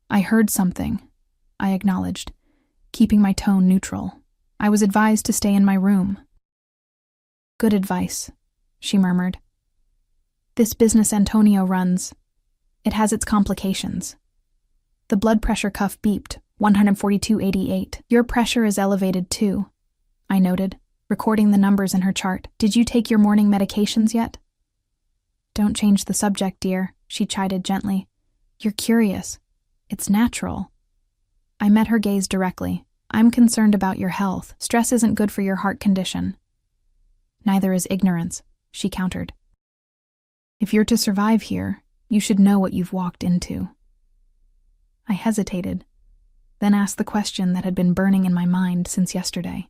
I heard something, I acknowledged, keeping my tone neutral. I was advised to stay in my room. Good advice, she murmured. This business Antonio runs, it has its complications. The blood pressure cuff beeped, 142/88. Your pressure is elevated too, I noted, recording the numbers in her chart. Did you take your morning medications yet? Don't change the subject, dear, she chided gently. You're curious. It's natural. I met her gaze directly. I'm concerned about your health. Stress isn't good for your heart condition. Neither is ignorance, she countered. If you're to survive here, you should know what you've walked into. I hesitated, then asked the question that had been burning in my mind since yesterday.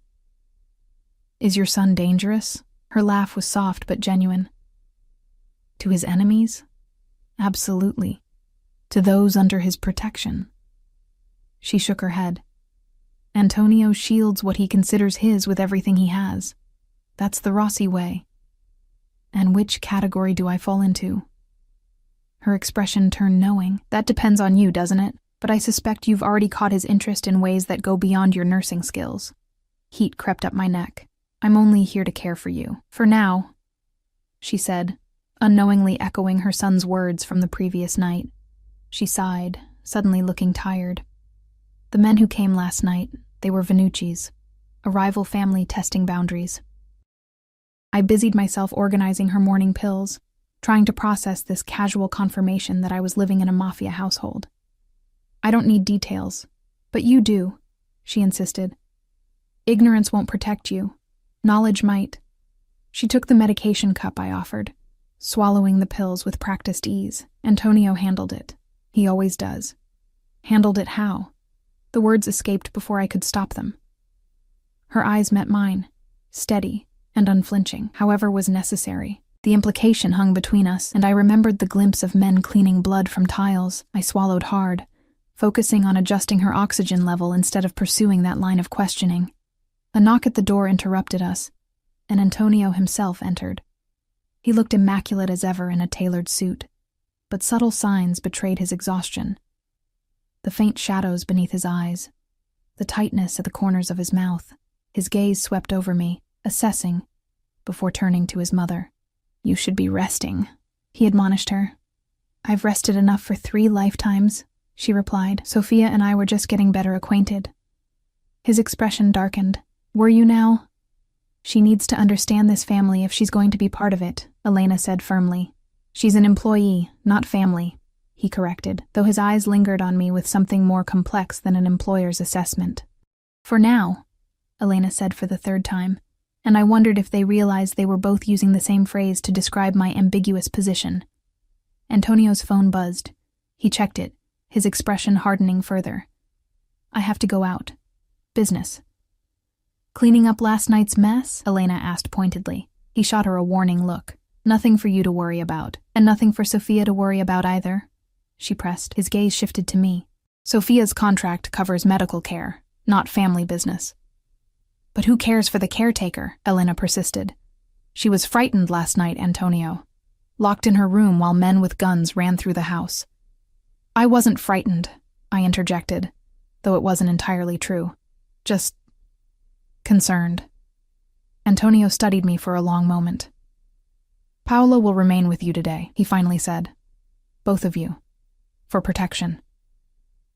Is your son dangerous? Her laugh was soft but genuine. To his enemies? Absolutely. To those under his protection. She shook her head. Antonio shields what he considers his with everything he has. That's the Rossi way. And which category do I fall into? Her expression turned knowing. That depends on you, doesn't it? But I suspect you've already caught his interest in ways that go beyond your nursing skills. Heat crept up my neck. I'm only here to care for you. For now, she said, unknowingly echoing her son's words from the previous night. She sighed, suddenly looking tired. The men who came last night, they were Venucci's, a rival family testing boundaries. I busied myself organizing her morning pills, trying to process this casual confirmation that I was living in a mafia household. I don't need details, but you do, she insisted. Ignorance won't protect you. Knowledge might. She took the medication cup I offered, swallowing the pills with practiced ease. Antonio handled it. He always does. Handled it how? The words escaped before I could stop them. Her eyes met mine, steady and unflinching, however was necessary. The implication hung between us, and I remembered the glimpse of men cleaning blood from tiles. I swallowed hard, focusing on adjusting her oxygen level instead of pursuing that line of questioning. A knock at the door interrupted us, and Antonio himself entered. He looked immaculate as ever in a tailored suit, but subtle signs betrayed his exhaustion. The faint shadows beneath his eyes, the tightness at the corners of his mouth. His gaze swept over me, assessing, before turning to his mother. You should be resting, he admonished her. I've rested enough for 3 lifetimes, she replied. Sophia and I were just getting better acquainted. His expression darkened. Were you now? She needs to understand this family if she's going to be part of it, Elena said firmly. She's an employee, not family, he corrected, though his eyes lingered on me with something more complex than an employer's assessment. For now, Elena said for the 3rd time, and I wondered if they realized they were both using the same phrase to describe my ambiguous position. Antonio's phone buzzed. He checked it, his expression hardening further. I have to go out. Business. Cleaning up last night's mess? Elena asked pointedly. He shot her a warning look. Nothing for you to worry about, and nothing for Sophia to worry about either, she pressed. His gaze shifted to me. Sophia's contract covers medical care, not family business. But who cares for the caretaker? Elena persisted. She was frightened last night, Antonio. Locked in her room while men with guns ran through the house. I wasn't frightened, I interjected, though it wasn't entirely true. Just concerned. Antonio studied me for a long moment. Paolo will remain with you today, he finally said. Both of you. For protection.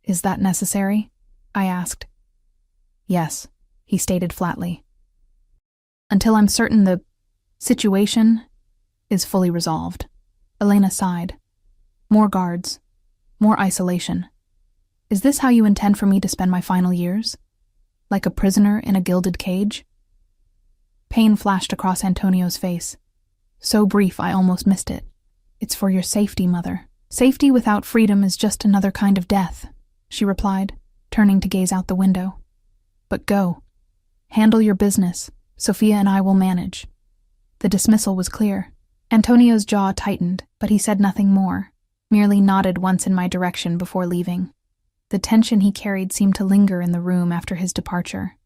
Is that necessary? I asked. Yes, he stated flatly. Until I'm certain the situation is fully resolved. Elena sighed. More guards. More isolation. Is this how you intend for me to spend my final years? Like a prisoner in a gilded cage? Pain flashed across Antonio's face. So brief I almost missed it. It's for your safety, Mother. Safety without freedom is just another kind of death, she replied, turning to gaze out the window. But go. Handle your business. Sophia and I will manage. The dismissal was clear. Antonio's jaw tightened, but he said nothing more, merely nodded once in my direction before leaving. The tension he carried seemed to linger in the room after his departure.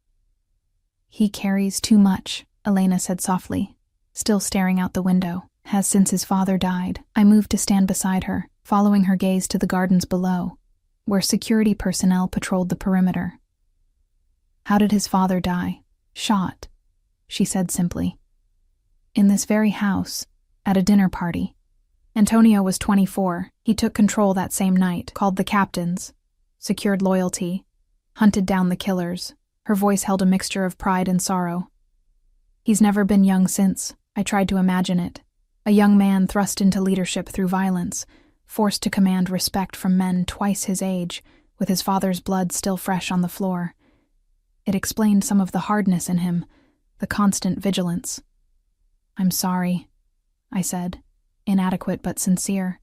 "He carries too much," Elena said softly, still staring out the window. "Has since his father died." I moved to stand beside her, following her gaze to the gardens below, where security personnel patrolled the perimeter. "How did his father die?" "Shot," she said simply. "In this very house, at a dinner party. Antonio was 24. He took control that same night, called the captains, secured loyalty, hunted down the killers." Her voice held a mixture of pride and sorrow. "He's never been young since." I tried to imagine it. A young man thrust into leadership through violence, forced to command respect from men twice his age, with his father's blood still fresh on the floor. It explained some of the hardness in him, the constant vigilance. "I'm sorry," I said, inadequate but sincere.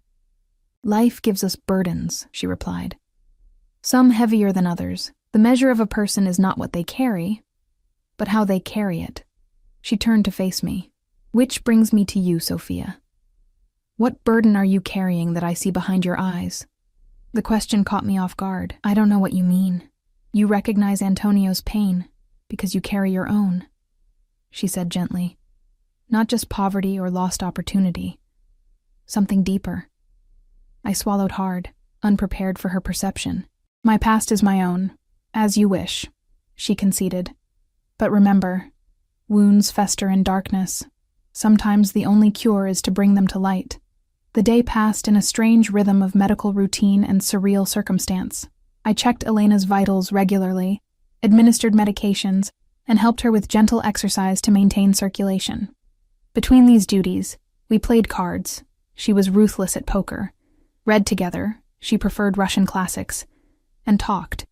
"Life gives us burdens," she replied. "Some heavier than others. The measure of a person is not what they carry, but how they carry it." She turned to face me. "Which brings me to you, Sophia. What burden are you carrying that I see behind your eyes?" The question caught me off guard. "I don't know what you mean." "You recognize Antonio's pain because you carry your own," she said gently. "Not just poverty or lost opportunity. Something deeper." I swallowed hard, unprepared for her perception. "My past is my own, as you wish," she conceded. "But remember, wounds fester in darkness. Sometimes the only cure is to bring them to light." The day passed in a strange rhythm of medical routine and surreal circumstance. I checked Elena's vitals regularly, administered medications, and helped her with gentle exercise to maintain circulation. Between these duties, we played cards. She was ruthless at poker. Read together, she preferred Russian classics, and talked,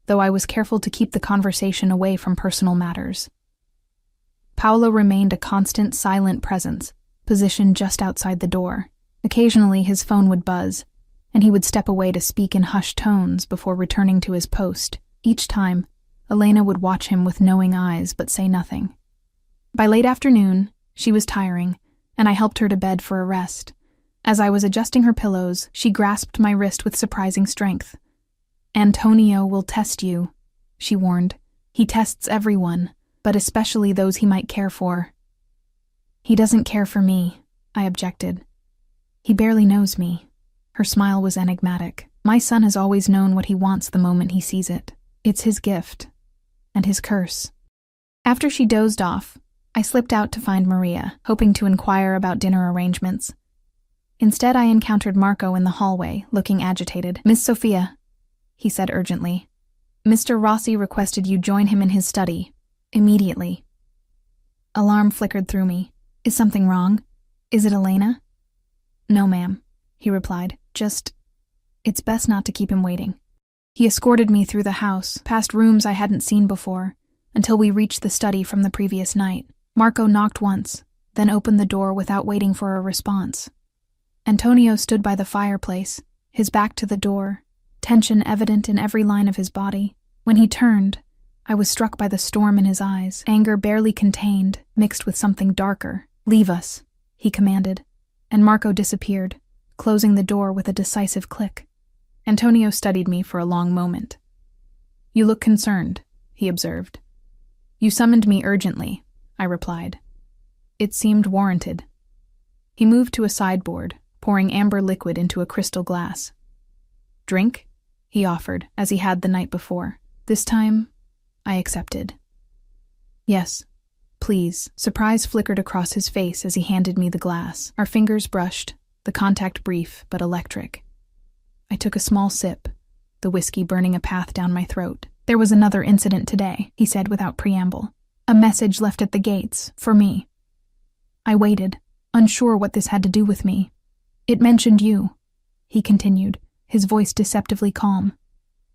though I was careful to keep the conversation away from personal matters. Paolo remained a constant, silent presence, positioned just outside the door. Occasionally his phone would buzz, and he would step away to speak in hushed tones before returning to his post. Each time, Elena would watch him with knowing eyes but say nothing. By late afternoon, she was tiring, and I helped her to bed for a rest. As I was adjusting her pillows, she grasped my wrist with surprising strength. "Antonio will test you," she warned. "He tests everyone, but especially those he might care for." "He doesn't care for me," I objected. "He barely knows me." Her smile was enigmatic. "My son has always known what he wants the moment he sees it. It's his gift, and his curse." After she dozed off, I slipped out to find Maria, hoping to inquire about dinner arrangements. Instead, I encountered Marco in the hallway, looking agitated. "Miss Sophia," he said urgently, "Mr. Rossi requested you join him in his study. Immediately." Alarm flickered through me. "Is something wrong? Is it Elena?" "No, ma'am," he replied. It's best not to keep him waiting." He escorted me through the house, past rooms I hadn't seen before, until we reached the study from the previous night. Marco knocked once, then opened the door without waiting for a response. Antonio stood by the fireplace, his back to the door, tension evident in every line of his body. When he turned, I was struck by the storm in his eyes, anger barely contained, mixed with something darker. "Leave us," he commanded, and Marco disappeared, closing the door with a decisive click. Antonio studied me for a long moment. "You look concerned," he observed. "You summoned me urgently," I replied. It seemed warranted. He moved to a sideboard, pouring amber liquid into a crystal glass. "Drink?" he offered, as he had the night before. This time, I accepted. "Yes, please." Surprise flickered across his face as he handed me the glass. Our fingers brushed, the contact brief but electric. I took a small sip, the whiskey burning a path down my throat. "There was another incident today," he said without preamble. "A message left at the gates, for me." I waited, unsure what this had to do with me. "It mentioned you," he continued, his voice deceptively calm.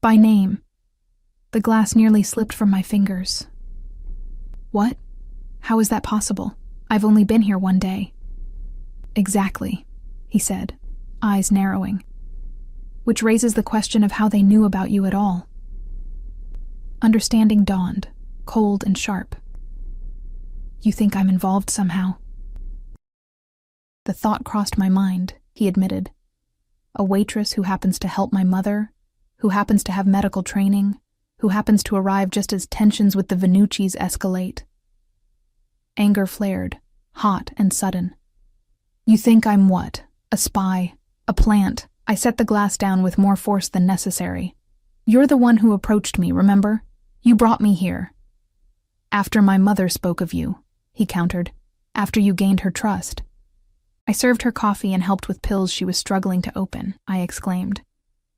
"By name." The glass nearly slipped from my fingers. "What? How is that possible? I've only been here one day." "Exactly," he said, eyes narrowing. "Which raises the question of how they knew about you at all." Understanding dawned, cold and sharp. "You think I'm involved somehow?" The thought crossed my mind, he admitted. A waitress who happens to help my mother, who happens to have medical training, who happens to arrive just as tensions with the Venucci's escalate. Anger flared, hot and sudden. You think I'm what? A spy? A plant? I set the glass down with more force than necessary. You're the one who approached me, remember? You brought me here. After my mother spoke of you, he countered. After you gained her trust. I served her coffee and helped with pills she was struggling to open, I exclaimed.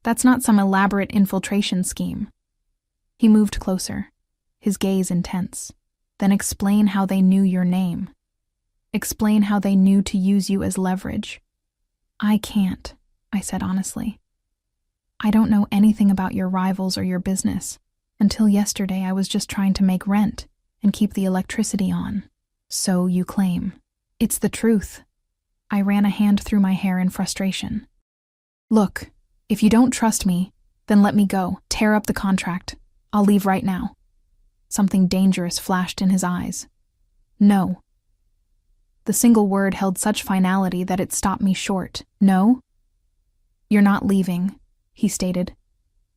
That's not some elaborate infiltration scheme. He moved closer, his gaze intense. Then explain how they knew your name. Explain how they knew to use you as leverage. I can't, I said honestly. I don't know anything about your rivals or your business. Until yesterday, I was just trying to make rent and keep the electricity on. So you claim. It's the truth. I ran a hand through my hair in frustration. Look, if you don't trust me, then let me go. Tear up the contract. I'll leave right now. Something dangerous flashed in his eyes. No. The single word held such finality that it stopped me short. No? You're not leaving, he stated.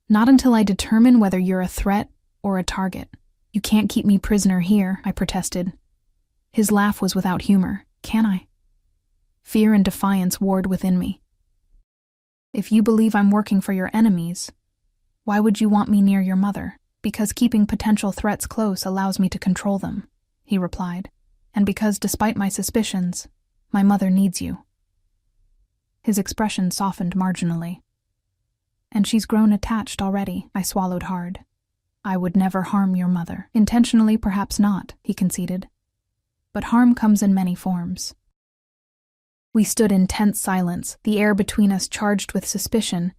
Not until I determine whether you're a threat or a target. You can't keep me prisoner here, I protested. His laugh was without humor. Can I? Fear and defiance warred within me. If you believe I'm working for your enemies, why would you want me near your mother? Because keeping potential threats close allows me to control them, he replied, and because, despite my suspicions, my mother needs you. His expression softened marginally. And she's grown attached already, I swallowed hard. I would never harm your mother. Intentionally, perhaps not, he conceded. But harm comes in many forms. We stood in tense silence, the air between us charged with suspicion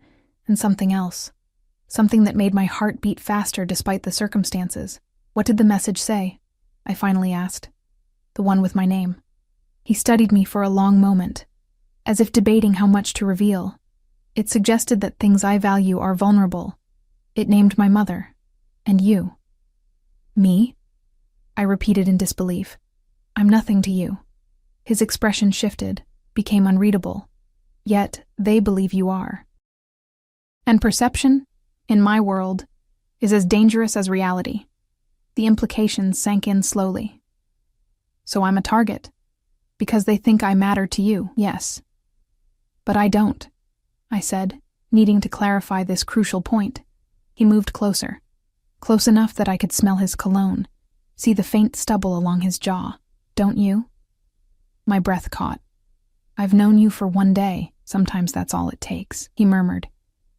and something else. Something that made my heart beat faster despite the circumstances. What did the message say? I finally asked. The one with my name. He studied me for a long moment, as if debating how much to reveal. It suggested that things I value are vulnerable. It named my mother. And you. Me? I repeated in disbelief. I'm nothing to you. His expression shifted, became unreadable. Yet, they believe you are. And perception, in my world, is as dangerous as reality. The implications sank in slowly. So I'm a target. Because they think I matter to you, yes. But I don't, I said, needing to clarify this crucial point. He moved closer. Close enough that I could smell his cologne, see the faint stubble along his jaw. Don't you? My breath caught. I've known you for one day. Sometimes that's all it takes, he murmured,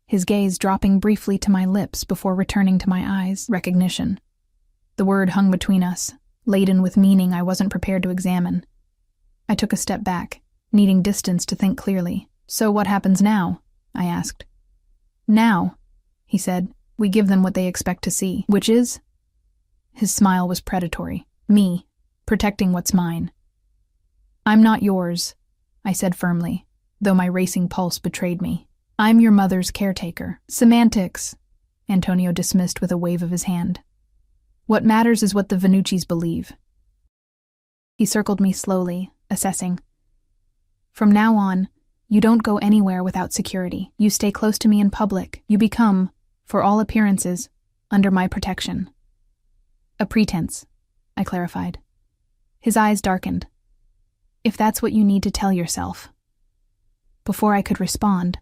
his gaze dropping briefly to my lips before returning to my eyes. Recognition. The word hung between us, laden with meaning I wasn't prepared to examine. I took a step back, needing distance to think clearly. So what happens now? I asked. Now, he said, we give them what they expect to see. Which is? His smile was predatory. Me, protecting what's mine. I'm not yours, I said firmly, though my racing pulse betrayed me. I'm your mother's caretaker. Semantics, Antonio dismissed with a wave of his hand. What matters is what the Venucci's believe. He circled me slowly, assessing. From now on, you don't go anywhere without security. You stay close to me in public. You become, for all appearances, under my protection. A pretense, I clarified. His eyes darkened. If that's what you need to tell yourself. Before I could respond,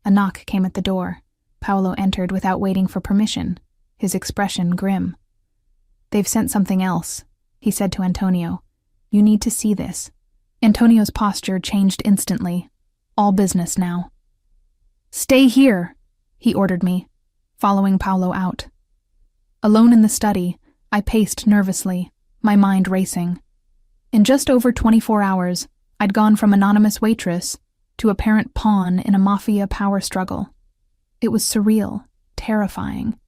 a knock came at the door. Paolo entered without waiting for permission, his expression grim. They've sent something else, he said to Antonio. You need to see this. Antonio's posture changed instantly. All business now. Stay here, he ordered me, following Paolo out. Alone in the study, I paced nervously, my mind racing. In just over 24 hours, I'd gone from anonymous waitress to apparent pawn in a mafia power struggle. It was surreal, terrifying.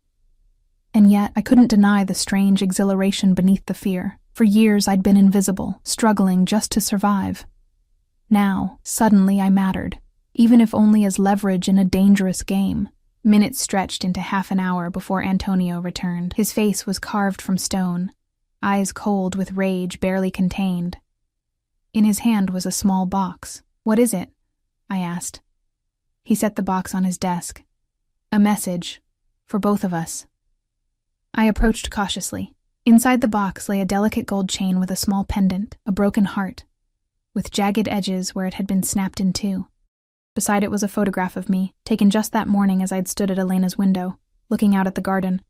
And yet I couldn't deny the strange exhilaration beneath the fear. For years I'd been invisible, struggling just to survive. Now, suddenly I mattered, even if only as leverage in a dangerous game. Minutes stretched into half an hour before Antonio returned. His face was carved from stone, eyes cold with rage barely contained. In his hand was a small box, "What is it?" I asked. He set the box on his desk. "A message. For both of us." I approached cautiously. Inside the box lay a delicate gold chain with a small pendant, a broken heart, with jagged edges where it had been snapped in two. Beside it was a photograph of me, taken just that morning as I'd stood at Elena's window, looking out at the garden.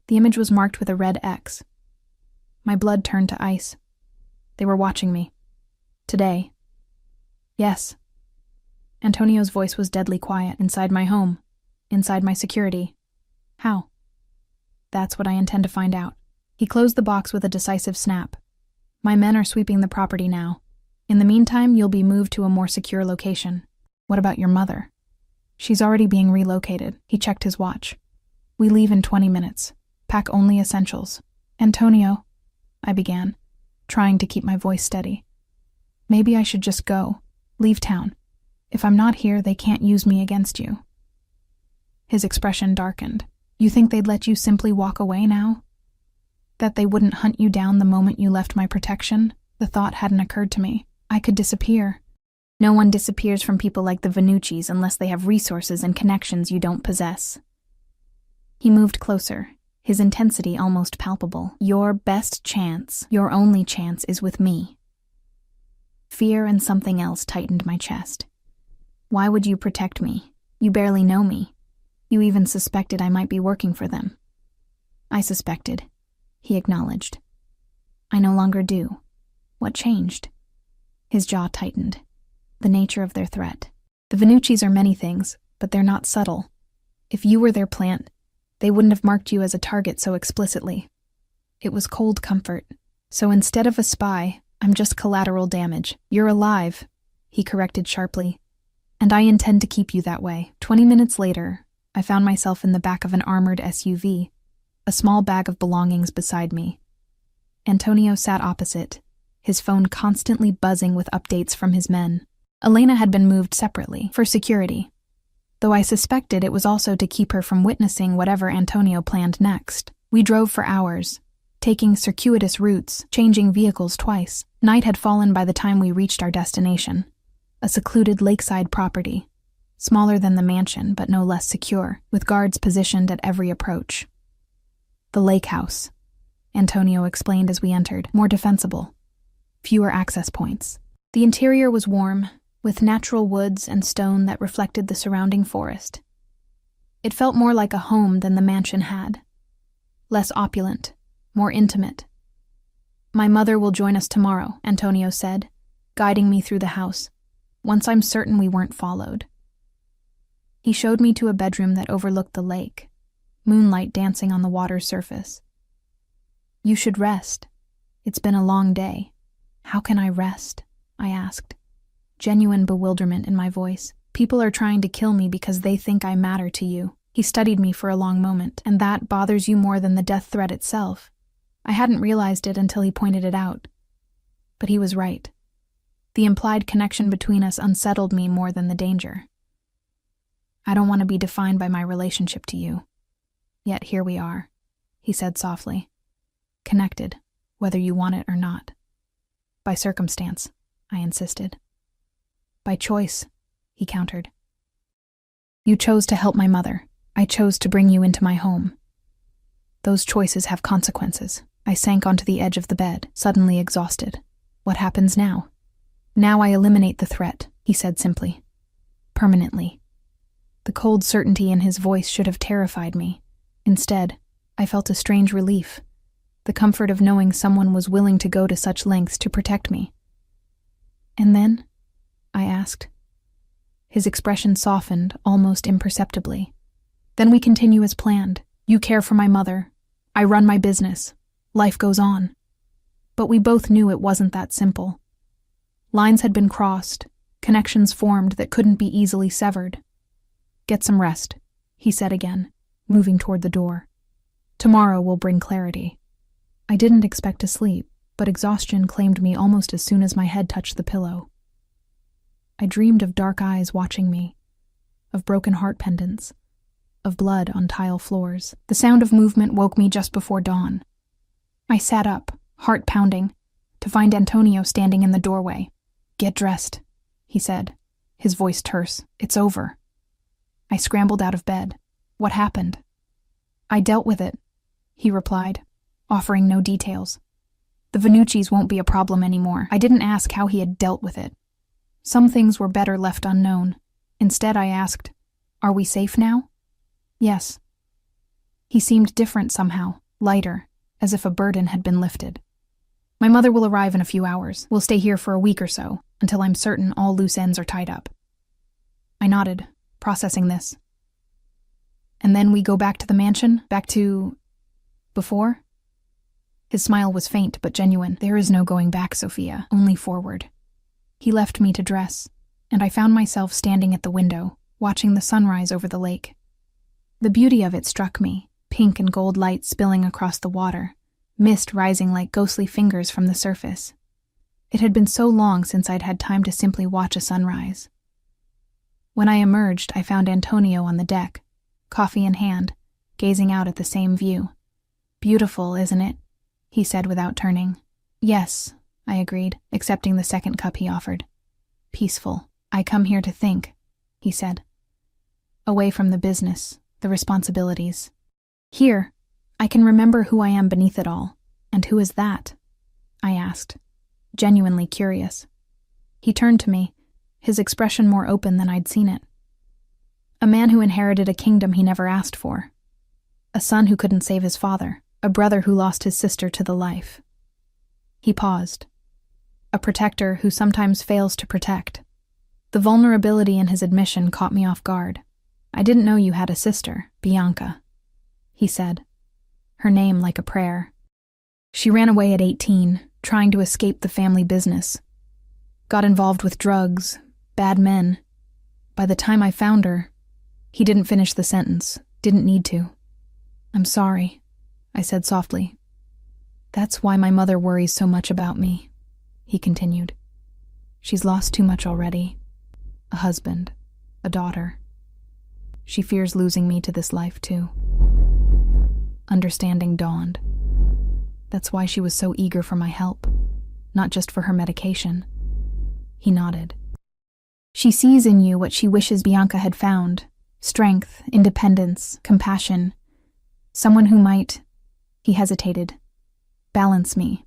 The image was marked with a red X. My blood turned to ice. They were watching me. Today. Yes. Antonio's voice was deadly quiet. Inside my home. Inside my security. How? That's what I intend to find out. He closed the box with a decisive snap. My men are sweeping the property now. In the meantime, you'll be moved to a more secure location. What about your mother? She's already being relocated. He checked his watch. We leave in 20 minutes. Pack only essentials. Antonio, I began, trying to keep my voice steady. Maybe I should just go. Leave town. If I'm not here, they can't use me against you. His expression darkened. You think they'd let you simply walk away now? That they wouldn't hunt you down the moment you left my protection? The thought hadn't occurred to me. I could disappear. No one disappears from people like the Venucci's unless they have resources and connections you don't possess. He moved closer, his intensity almost palpable. Your best chance, your only chance, is with me. Fear and something else tightened my chest. Why would you protect me? You barely know me. You even suspected I might be working for them. I suspected, he acknowledged. I no longer do. What changed? His jaw tightened. The nature of their threat. The Venucci's are many things, but they're not subtle. If you were their plant, they wouldn't have marked you as a target so explicitly. It was cold comfort. So instead of a spy, I'm just collateral damage. You're alive, he corrected sharply. And I intend to keep you that way. 20 minutes later, I found myself in the back of an armored SUV, a small bag of belongings beside me. Antonio sat opposite, his phone constantly buzzing with updates from his men. Elena had been moved separately, for security, though I suspected it was also to keep her from witnessing whatever Antonio planned next. We drove for hours, taking circuitous routes, changing vehicles twice. Night had fallen by the time we reached our destination, a secluded lakeside property, smaller than the mansion but no less secure, with guards positioned at every approach. The lake house, Antonio explained as we entered, more defensible, fewer access points. The interior was warm, with natural woods and stone that reflected the surrounding forest. It felt more like a home than the mansion had. Less opulent, more intimate. My mother will join us tomorrow, Antonio said, guiding me through the house, once I'm certain we weren't followed. He showed me to a bedroom that overlooked the lake, moonlight dancing on the water's surface. You should rest. It's been a long day. How can I rest? I asked, genuine bewilderment in my voice. People are trying to kill me because they think I matter to you. He studied me for a long moment. And that bothers you more than the death threat itself. I hadn't realized it until he pointed it out. But he was right. The implied connection between us unsettled me more than the danger. I don't want to be defined by my relationship to you. Yet here we are, he said softly. Connected, whether you want it or not. By circumstance, I insisted. By choice, he countered. You chose to help my mother. I chose to bring you into my home. Those choices have consequences. I sank onto the edge of the bed, suddenly exhausted. What happens now? Now I eliminate the threat, he said simply. Permanently. The cold certainty in his voice should have terrified me. Instead, I felt a strange relief. The comfort of knowing someone was willing to go to such lengths to protect me. And then? I asked. His expression softened, almost imperceptibly. Then we continue as planned. You care for my mother. I run my business. Life goes on. But we both knew it wasn't that simple. Lines had been crossed, connections formed that couldn't be easily severed. Get some rest, he said again, moving toward the door. Tomorrow will bring clarity. I didn't expect to sleep, but exhaustion claimed me almost as soon as my head touched the pillow. I dreamed of dark eyes watching me, of broken heart pendants, of blood on tile floors. The sound of movement woke me just before dawn. I sat up, heart pounding, to find Antonio standing in the doorway. Get dressed, he said, his voice terse. It's over. I scrambled out of bed. What happened? I dealt with it, he replied, offering no details. The Venucci's won't be a problem anymore. I didn't ask how he had dealt with it. Some things were better left unknown. Instead, I asked, "Are we safe now?" "Yes." He seemed different somehow, lighter, as if a burden had been lifted. "My mother will arrive in a few hours. We'll stay here for a week or so, until I'm certain all loose ends are tied up." I nodded, processing this. "And then we go back to the mansion? Back to... before?" His smile was faint but genuine. "There is no going back, Sophia, only forward." He left me to dress, and I found myself standing at the window, watching the sunrise over the lake. The beauty of it struck me, pink and gold light spilling across the water, mist rising like ghostly fingers from the surface. It had been so long since I'd had time to simply watch a sunrise. When I emerged, I found Antonio on the deck, coffee in hand, gazing out at the same view. "Beautiful, isn't it?" he said without turning. "Yes," I agreed, accepting the second cup he offered. "Peaceful. I come here to think," he said. "Away from the business, the responsibilities. Here, I can remember who I am beneath it all. And who is that?" I asked, genuinely curious. He turned to me, his expression more open than I'd seen it. "A man who inherited a kingdom he never asked for. A son who couldn't save his father. A brother who lost his sister to the life." He paused. "A protector who sometimes fails to protect." The vulnerability in his admission caught me off guard. "I didn't know you had a sister, Bianca," he said, her name like a prayer. "She ran away at 18, trying to escape the family business. Got involved with drugs, bad men. By the time I found her..." He didn't finish the sentence, didn't need to. "I'm sorry," I said softly. "That's why my mother worries so much about me," he continued. "She's lost too much already. A husband, a daughter. She fears losing me to this life too." Understanding dawned. That's why she was so eager for my help, not just for her medication. He nodded. "She sees in you what she wishes Bianca had found. Strength, independence, compassion. Someone who might..." He hesitated. "Balance me."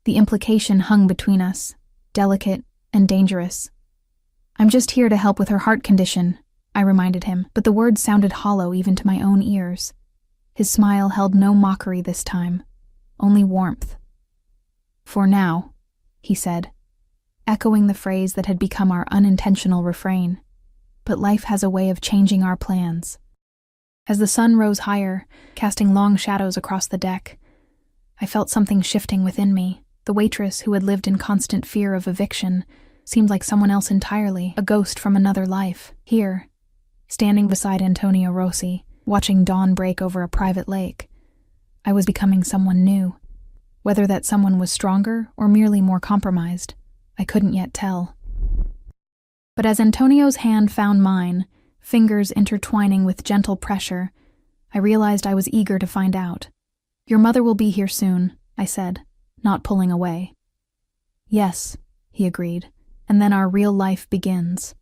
The implication hung between us, delicate and dangerous. "I'm just here to help with her heart condition," I reminded him, but the words sounded hollow even to my own ears. His smile held no mockery this time, only warmth. "For now," he said, echoing the phrase that had become our unintentional refrain. "But life has a way of changing our plans." As the sun rose higher, casting long shadows across the deck, I felt something shifting within me. The waitress who had lived in constant fear of eviction seemed like someone else entirely, a ghost from another life. Here, standing beside Antonio Rossi, watching dawn break over a private lake, I was becoming someone new. Whether that someone was stronger or merely more compromised, I couldn't yet tell. But as Antonio's hand found mine, fingers intertwining with gentle pressure, I realized I was eager to find out. "Your mother will be here soon," I said, not pulling away. "Yes," he agreed, "and then our real life begins."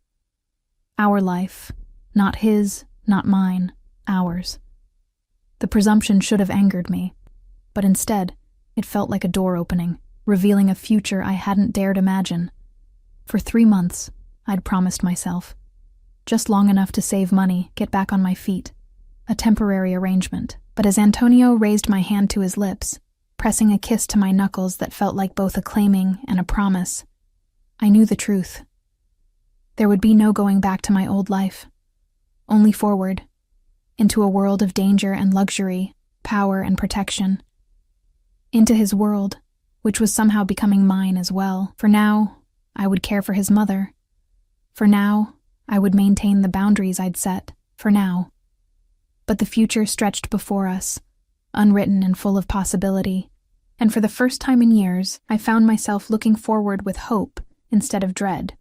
Our life, not his, not mine, ours. The presumption should have angered me, but instead, it felt like a door opening, revealing a future I hadn't dared imagine. For 3 months, I'd promised myself. Just long enough to save money, get back on my feet. A temporary arrangement. But as Antonio raised my hand to his lips, pressing a kiss to my knuckles that felt like both a claiming and a promise, I knew the truth. There would be no going back to my old life. Only forward, into a world of danger and luxury, power and protection. Into his world, which was somehow becoming mine as well. For now, I would care for his mother. For now, I would maintain the boundaries I'd set. For now. But the future stretched before us, unwritten and full of possibility, and for the first time in years, I found myself looking forward with hope instead of dread.